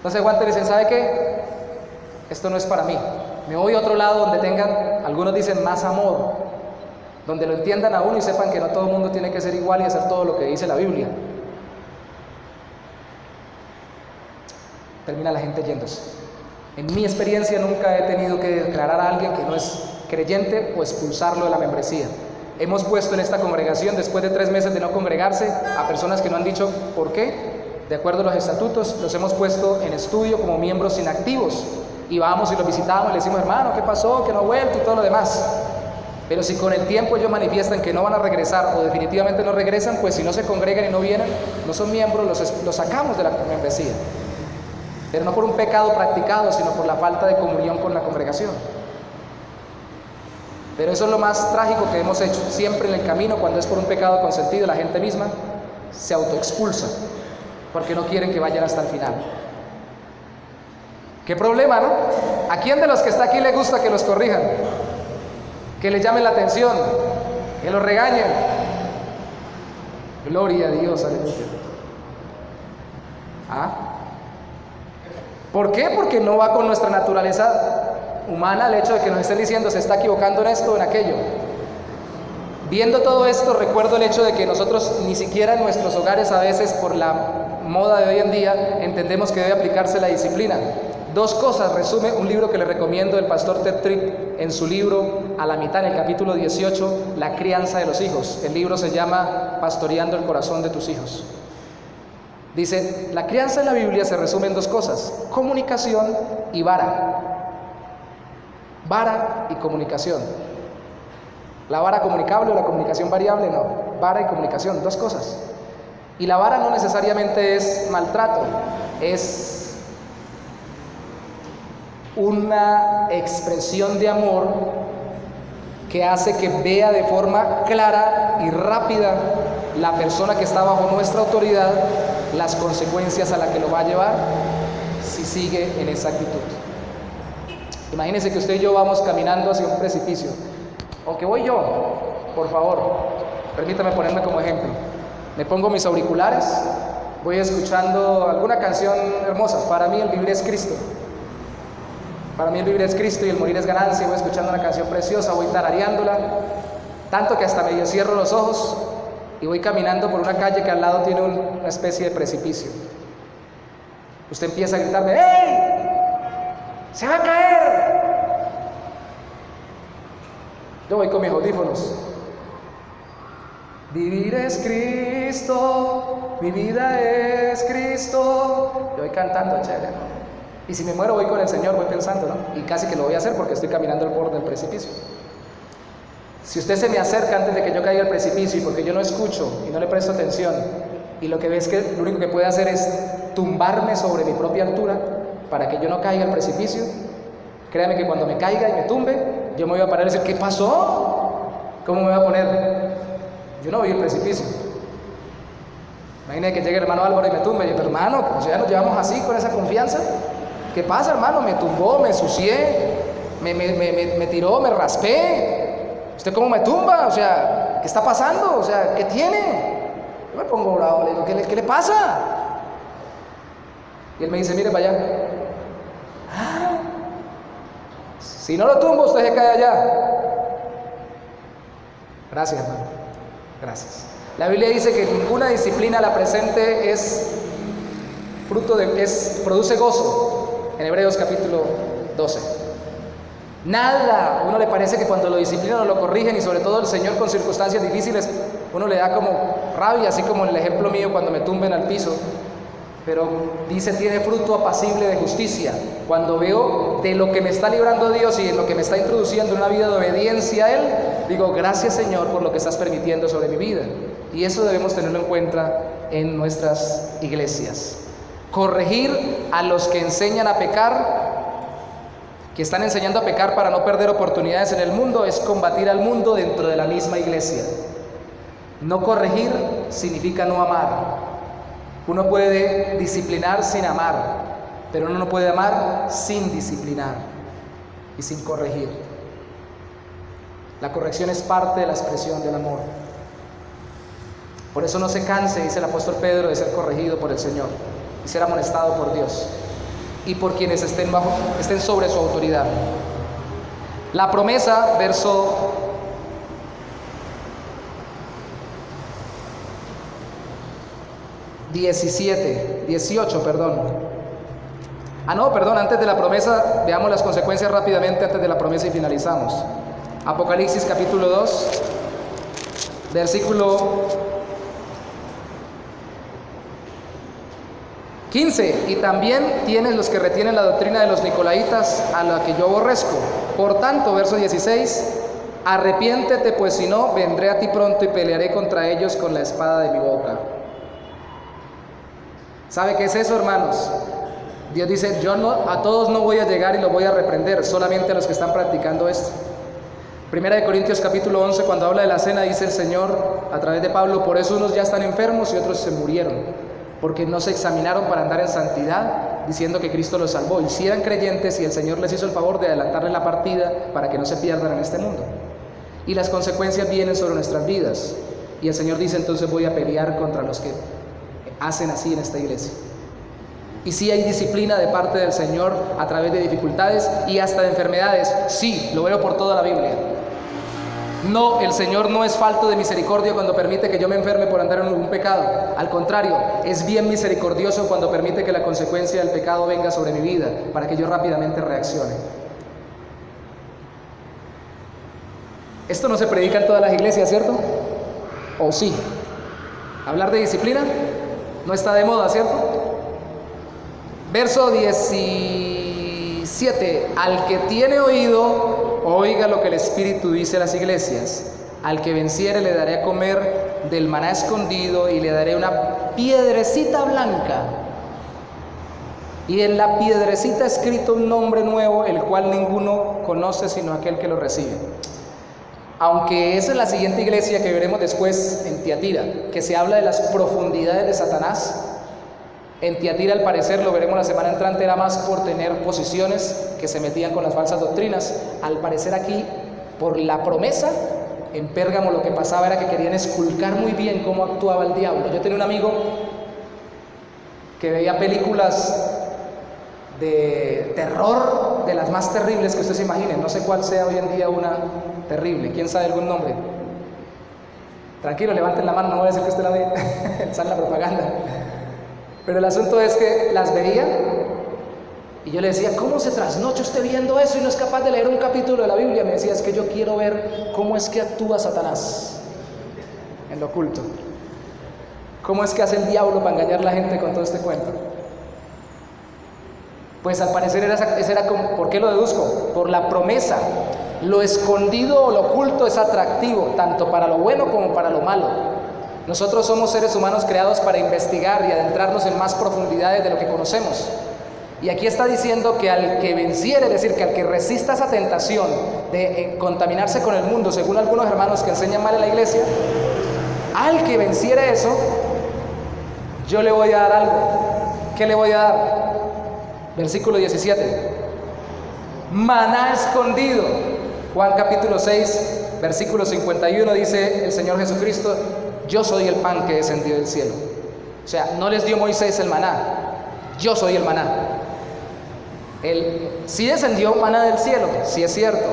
No se aguanta y dicen, ¿sabe qué? Esto no es para mí. Me voy a otro lado donde tengan, algunos dicen, más amor, donde lo entiendan a uno y sepan que no todo el mundo tiene que ser igual y hacer todo lo que dice la Biblia. Termina la gente yéndose. En mi experiencia nunca he tenido que declarar a alguien que no es creyente o expulsarlo de la membresía. Hemos puesto en esta congregación, después de 3 meses de no congregarse, a personas que no han dicho por qué. De acuerdo a los estatutos, los hemos puesto en estudio como miembros inactivos. Y vamos y los visitamos y le decimos, hermano, ¿qué pasó? Que no ha vuelto y todo lo demás. Pero si con el tiempo ellos manifiestan que no van a regresar o definitivamente no regresan, pues si no se congregan y no vienen, no son miembros, los sacamos de la membresía. Pero no por un pecado practicado, sino por la falta de comunión con la congregación. Pero eso es lo más trágico que hemos hecho. Siempre en el camino, cuando es por un pecado consentido, la gente misma se autoexpulsa porque no quieren que vayan hasta el final. Qué problema, ¿no? ¿A quién de los que está aquí le gusta que los corrijan? Que les llamen la atención, que los regañen. Gloria a Dios, aleluya. ¿Ah? ¿Por qué? Porque no va con nuestra naturaleza humana el hecho de que nos estén diciendo se está equivocando en esto o en aquello. Viendo todo esto, recuerdo el hecho de que nosotros ni siquiera en nuestros hogares, a veces por la moda de hoy en día, entendemos que debe aplicarse la disciplina. 2 cosas resume un libro que le recomiendo del pastor Ted Tripp en su libro, a la mitad, en el capítulo 18, La crianza de los hijos. El libro se llama Pastoreando el corazón de tus hijos. Dice, la crianza en la Biblia se resume en 2 cosas, comunicación y vara. Vara y comunicación. La vara comunicable o la comunicación variable, no. Vara y comunicación, 2 cosas. Y la vara no necesariamente es maltrato, es una expresión de amor que hace que vea de forma clara y rápida la persona que está bajo nuestra autoridad las consecuencias a las que lo va a llevar si sigue en esa actitud. Imagínense que usted y yo vamos caminando hacia un precipicio, o que voy yo, por favor, permítame ponerme como ejemplo. Me pongo mis auriculares, voy escuchando alguna canción hermosa. Para mí el vivir es Cristo. Para mí el vivir es Cristo y el morir es ganancia. Voy escuchando una canción preciosa, voy tarareándola, tanto que hasta medio cierro los ojos y voy caminando por una calle que al lado tiene una especie de precipicio. Usted empieza a gritarme: ¡Ey! ¡Se va a caer! Yo voy con mis audífonos. Vivir es Cristo, mi vida es Cristo. Yo voy cantando, chévere, ¿no? Y si me muero voy con el Señor, voy pensando, ¿no? Y casi que lo voy a hacer porque estoy caminando al borde del precipicio. Si usted se me acerca antes de que yo caiga al precipicio y porque yo no escucho y no le presto atención, y lo que ve es que lo único que puede hacer es tumbarme sobre mi propia altura para que yo no caiga al precipicio, créame que cuando me caiga y me tumbe, yo me voy a parar y decir: ¿qué pasó? ¿Cómo me voy a poner? Yo no voy al precipicio. Imagínate que llegue el hermano Álvaro y me tumbe. Y yo: pero hermano, ¿cómo ya nos llevamos así con esa confianza? ¿Qué pasa, hermano? Me tumbó, me ensucié, me tiró, me raspé. ¿Usted cómo me tumba? O sea, ¿qué está pasando? O sea, ¿qué tiene? Yo me pongo bravo, le digo: ¿qué le pasa? Y él me dice: mire para allá. Ah, si no lo tumbo, usted se cae allá. Gracias, hermano. Gracias. La Biblia dice que ninguna disciplina a la presente produce gozo, en Hebreos capítulo 12. Nada, a uno le parece que cuando lo disciplinan o lo corrigen, y sobre todo el Señor con circunstancias difíciles, uno le da como rabia, así como en el ejemplo mío cuando me tumben al piso. Pero dice: tiene fruto apacible de justicia. Cuando veo de lo que me está librando Dios y en lo que me está introduciendo en una vida de obediencia a Él, digo: gracias, Señor, por lo que estás permitiendo sobre mi vida. Y eso debemos tenerlo en cuenta en nuestras iglesias. Corregir a los que enseñan a pecar, que están enseñando a pecar para no perder oportunidades en el mundo, es combatir al mundo dentro de la misma iglesia. No corregir significa no amar. Uno puede disciplinar sin amar, pero uno no puede amar sin disciplinar y sin corregir. La corrección es parte de la expresión del amor. Por eso no se canse, dice el apóstol Pedro, de ser corregido por el Señor y ser amonestado por Dios y por quienes estén sobre su autoridad. La promesa, verso 18, antes de la promesa, veamos las consecuencias rápidamente antes de la promesa y finalizamos. Apocalipsis capítulo 2, versículo 15. Y también tienes los que retienen la doctrina de los nicolaitas, a la que yo aborrezco. Por tanto, verso 16, arrepiéntete, pues si no, vendré a ti pronto y pelearé contra ellos con la espada de mi boca. ¿Sabe qué es eso, hermanos? Dios dice: a todos no voy a llegar y los voy a reprender, solamente a los que están practicando esto. Primera de Corintios capítulo 11, cuando habla de la cena, dice el Señor a través de Pablo: por eso unos ya están enfermos y otros se murieron, porque no se examinaron para andar en santidad, diciendo que Cristo los salvó. Y si eran creyentes, y el Señor les hizo el favor de adelantarles la partida para que no se pierdan en este mundo. Y las consecuencias vienen sobre nuestras vidas. Y el Señor dice: entonces voy a pelear contra los que hacen así en esta iglesia. Y sí hay disciplina de parte del Señor a través de dificultades y hasta de enfermedades. Sí, lo veo por toda la Biblia. No, el Señor no es falto de misericordia cuando permite que yo me enferme por andar en algún pecado. Al contrario, es bien misericordioso cuando permite que la consecuencia del pecado venga sobre mi vida, para que yo rápidamente reaccione. Esto no se predica en todas las iglesias, ¿cierto? ¿O sí? Hablar de disciplina no está de moda, ¿cierto? Verso 17. Al que tiene oído, oiga lo que el Espíritu dice a las iglesias. Al que venciere le daré a comer del maná escondido y le daré una piedrecita blanca Y en la piedrecita escrito un nombre nuevo, el cual ninguno conoce sino aquel que lo recibe. Aunque esa es la siguiente iglesia que veremos después en Tiatira, que se habla de las profundidades de Satanás. En Tiatira, al parecer, lo veremos la semana entrante, era más por tener posiciones que se metían con las falsas doctrinas. Al parecer aquí, por la promesa, en Pérgamo lo que pasaba era que querían esculcar muy bien cómo actuaba el diablo. Yo tenía un amigo que veía películas de terror, de las más terribles que ustedes se imaginen. No sé cuál sea hoy en día una terrible. ¿Quién sabe algún nombre? Tranquilo, levanten la mano, no voy a decir que usted la ve. Sale la propaganda. Pero el asunto es que las veía y yo le decía, ¿cómo se trasnocha usted viendo eso y no es capaz de leer un capítulo de la Biblia? Me decía, es que yo quiero ver cómo es que actúa Satanás en lo oculto. ¿Cómo es que hace el diablo para engañar a la gente con todo este cuento? Pues al parecer ese era como, ¿por qué lo deduzco? Por la promesa. Lo escondido o lo oculto es atractivo, tanto para lo bueno como para lo malo. Nosotros somos seres humanos creados para investigar y adentrarnos en más profundidades de lo que conocemos. Y aquí está diciendo que al que venciere, es decir, que al que resista esa tentación de contaminarse con el mundo, según algunos hermanos que enseñan mal en la iglesia, al que venciere eso, yo le voy a dar algo. ¿Qué le voy a dar? Versículo 17. Maná escondido. Juan capítulo 6, versículo 51 dice el Señor Jesucristo, yo soy el pan que descendió del cielo. O sea, no les dio Moisés el maná, yo soy el maná. Sí descendió maná del cielo, sí es cierto,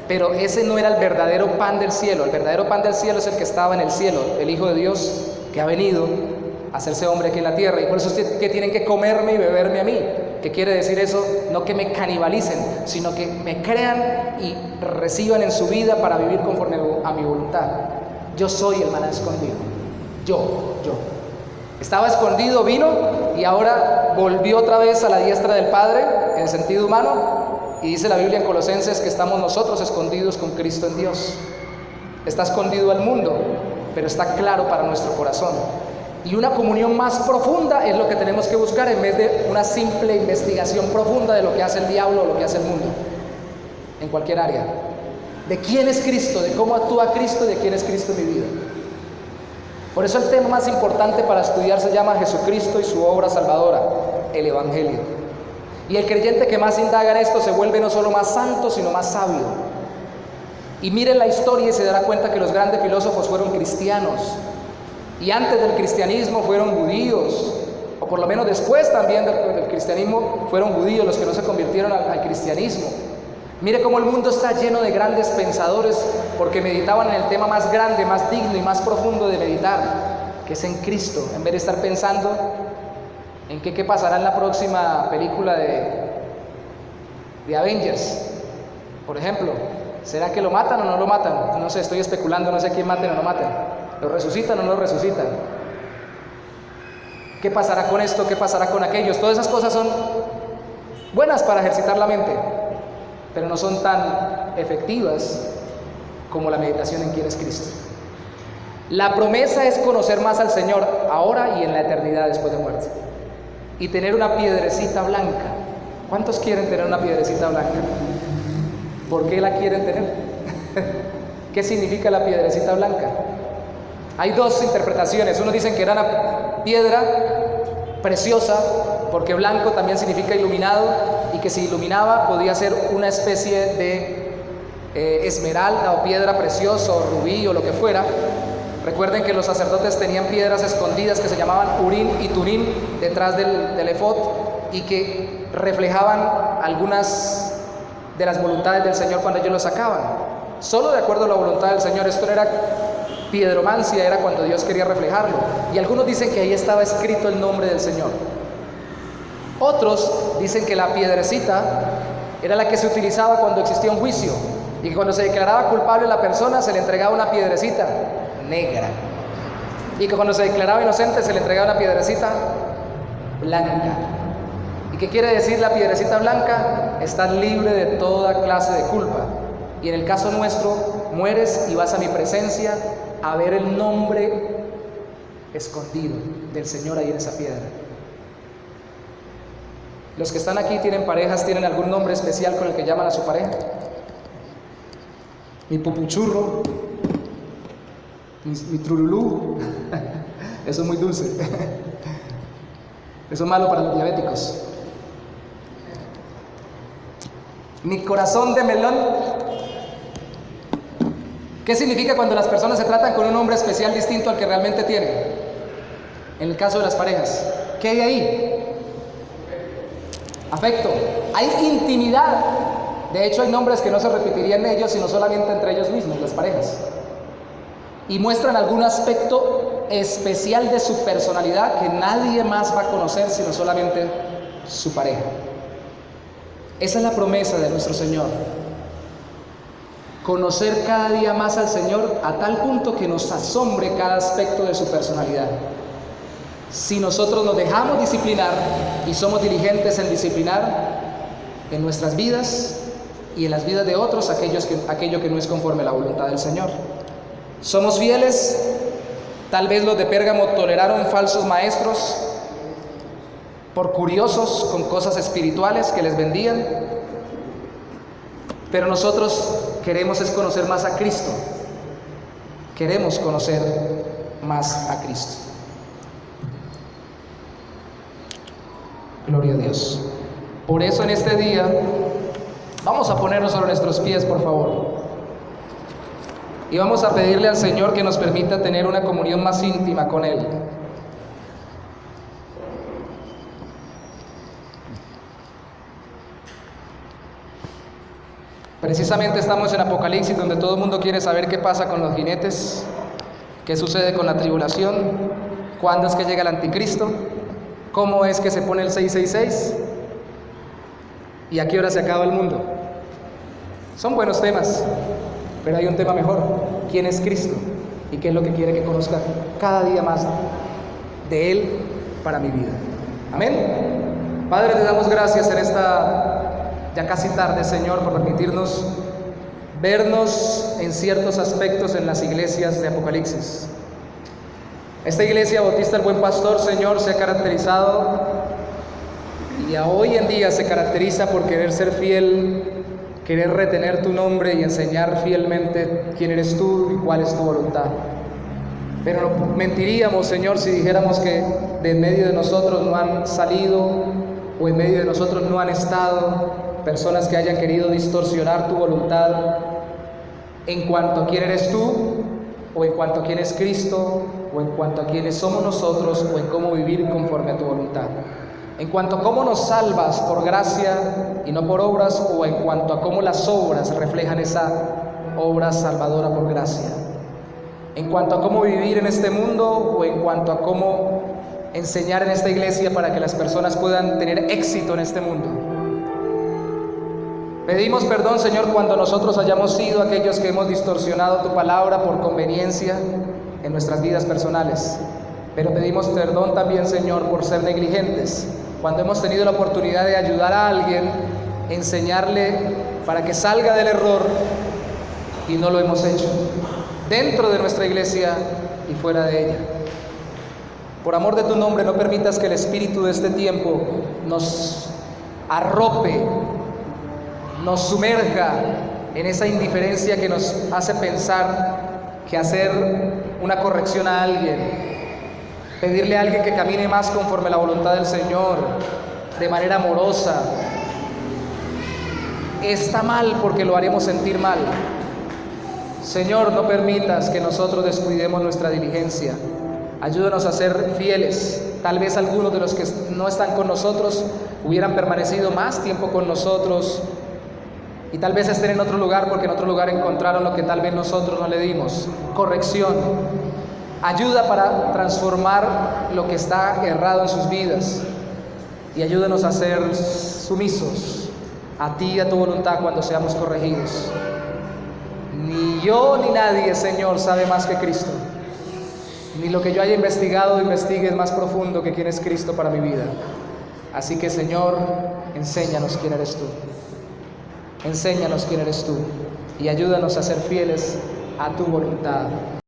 pero ese no era el verdadero pan del cielo. El verdadero pan del cielo es el que estaba en el cielo, el Hijo de Dios que ha venido a hacerse hombre aquí en la tierra. Y por eso es que tienen que comerme y beberme a mí. ¿Qué quiere decir eso? No que me canibalicen, sino que me crean y reciban en su vida para vivir conforme a mi voluntad. Yo soy el maná escondido. Yo. Estaba escondido, vino y ahora volvió otra vez a la diestra del Padre en sentido humano. Y dice la Biblia en Colosenses que estamos nosotros escondidos con Cristo en Dios. Está escondido al mundo, pero está claro para nuestro corazón. Y una comunión más profunda es lo que tenemos que buscar en vez de una simple investigación profunda de lo que hace el diablo o lo que hace el mundo, en cualquier área. De quién es Cristo, de cómo actúa Cristo, de quién es Cristo en mi vida. Por eso el tema más importante para estudiar se llama Jesucristo y su obra salvadora, el Evangelio. Y el creyente que más indaga en esto se vuelve no solo más santo, sino más sabio. Y miren la historia y se dará cuenta que los grandes filósofos fueron cristianos. Y antes del cristianismo fueron judíos, o por lo menos después también del cristianismo fueron judíos los que no se convirtieron al cristianismo. Mire cómo el mundo está lleno de grandes pensadores porque meditaban en el tema más grande, más digno y más profundo de meditar, que es en Cristo, en vez de estar pensando en qué pasará en la próxima película de Avengers, por ejemplo. ¿Será que lo matan o no lo matan? No sé, estoy especulando, no sé quién maten o no maten. ¿Lo resucitan o no lo resucitan? ¿Qué pasará con esto? ¿Qué pasará con aquellos? Todas esas cosas son buenas para ejercitar la mente, pero no son tan efectivas como la meditación en quién es Cristo. La promesa es conocer más al Señor ahora y en la eternidad después de muerte. Y tener una piedrecita blanca. ¿Cuántos quieren tener una piedrecita blanca? ¿Por qué la quieren tener? ¿Qué significa la piedrecita blanca? Hay dos interpretaciones. Unos dicen que era una piedra preciosa, porque blanco también significa iluminado, y que si iluminaba podía ser una especie de esmeralda o piedra preciosa o rubí o lo que fuera. Recuerden que los sacerdotes tenían piedras escondidas que se llamaban Urim y Turim detrás del efod y que reflejaban algunas de las voluntades del Señor cuando ellos lo sacaban. Solo de acuerdo a la voluntad del Señor. Esto no era piedromancia, era cuando Dios quería reflejarlo. Y algunos dicen que ahí estaba escrito el nombre del Señor. Otros dicen que la piedrecita era la que se utilizaba cuando existía un juicio y que cuando se declaraba culpable la persona se le entregaba una piedrecita negra y que cuando se declaraba inocente se le entregaba una piedrecita blanca. ¿Y qué quiere decir la piedrecita blanca? Estás libre de toda clase de culpa. Y en el caso nuestro, mueres y vas a mi presencia a ver el nombre escondido del Señor ahí en esa piedra. Los que están aquí tienen parejas, ¿tienen algún nombre especial con el que llaman a su pareja? Mi pupuchurro, mi trululú. Eso es muy dulce. Eso es malo para los diabéticos. Mi corazón de melón. ¿Qué significa cuando las personas se tratan con un nombre especial distinto al que realmente tienen? En el caso de las parejas, ¿qué hay ahí? Afecto. Hay intimidad. De hecho, hay nombres que no se repetirían ellos, sino solamente entre ellos mismos, las parejas. Y muestran algún aspecto especial de su personalidad que nadie más va a conocer, sino solamente su pareja. Esa es la promesa de nuestro Señor. Conocer cada día más al Señor a tal punto que nos asombre cada aspecto de su personalidad. Si nosotros nos dejamos disciplinar y somos diligentes en disciplinar en nuestras vidas y en las vidas de otros aquello que no es conforme a la voluntad del Señor. Somos fieles. Tal vez los de Pérgamo toleraron falsos maestros por curiosos con cosas espirituales que les vendían, pero nosotros queremos es conocer más a Cristo. Queremos conocer más a Cristo. Gloria a Dios. Por eso en este día vamos a ponernos sobre nuestros pies, por favor. Y vamos a pedirle al Señor que nos permita tener una comunión más íntima con Él. Precisamente estamos en Apocalipsis, donde todo el mundo quiere saber qué pasa con los jinetes, qué sucede con la tribulación, cuándo es que llega el anticristo, cómo es que se pone el 666 y a qué hora se acaba el mundo. Son buenos temas, pero hay un tema mejor: ¿quién es Cristo? ¿Y qué es lo que quiere que conozca cada día más de Él para mi vida? Amén. Padre, te damos gracias en esta ya casi tarde, Señor, por permitirnos vernos en ciertos aspectos en las iglesias de Apocalipsis. Esta iglesia Bautista el Buen Pastor, Señor, se ha caracterizado y hoy en día se caracteriza por querer ser fiel, querer retener tu nombre y enseñar fielmente quién eres tú y cuál es tu voluntad. Pero mentiríamos, Señor, si dijéramos que de en medio de nosotros no han salido o en medio de nosotros no han estado personas que hayan querido distorsionar tu voluntad en cuanto a quién eres tú, o en cuanto a quién es Cristo, o en cuanto a quiénes somos nosotros, o en cómo vivir conforme a tu voluntad. En cuanto a cómo nos salvas por gracia y no por obras, o en cuanto a cómo las obras reflejan esa obra salvadora por gracia. En cuanto a cómo vivir en este mundo, o en cuanto a cómo enseñar en esta iglesia para que las personas puedan tener éxito en este mundo. Pedimos perdón, Señor, cuando nosotros hayamos sido aquellos que hemos distorsionado tu palabra por conveniencia en nuestras vidas personales. Pero pedimos perdón también, Señor, por ser negligentes, cuando hemos tenido la oportunidad de ayudar a alguien, enseñarle para que salga del error y no lo hemos hecho, dentro de nuestra iglesia y fuera de ella. Por amor de tu nombre, no permitas que el espíritu de este tiempo nos arrope, nos sumerja en esa indiferencia que nos hace pensar que hacer una corrección a alguien, pedirle a alguien que camine más conforme a la voluntad del Señor, de manera amorosa, está mal porque lo haremos sentir mal. Señor, no permitas que nosotros descuidemos nuestra diligencia. Ayúdanos a ser fieles. Tal vez algunos de los que no están con nosotros hubieran permanecido más tiempo con nosotros y tal vez estén en otro lugar porque en otro lugar encontraron lo que tal vez nosotros no le dimos: corrección, ayuda para transformar lo que está errado en sus vidas, y ayúdanos a ser sumisos a ti y a tu voluntad cuando seamos corregidos. Ni yo ni nadie, Señor, sabe más que Cristo, ni lo que yo haya investigado o investigue es más profundo que quién es Cristo para mi vida. Así que, Señor, enséñanos quién eres tú. Enséñanos quién eres tú y ayúdanos a ser fieles a tu voluntad.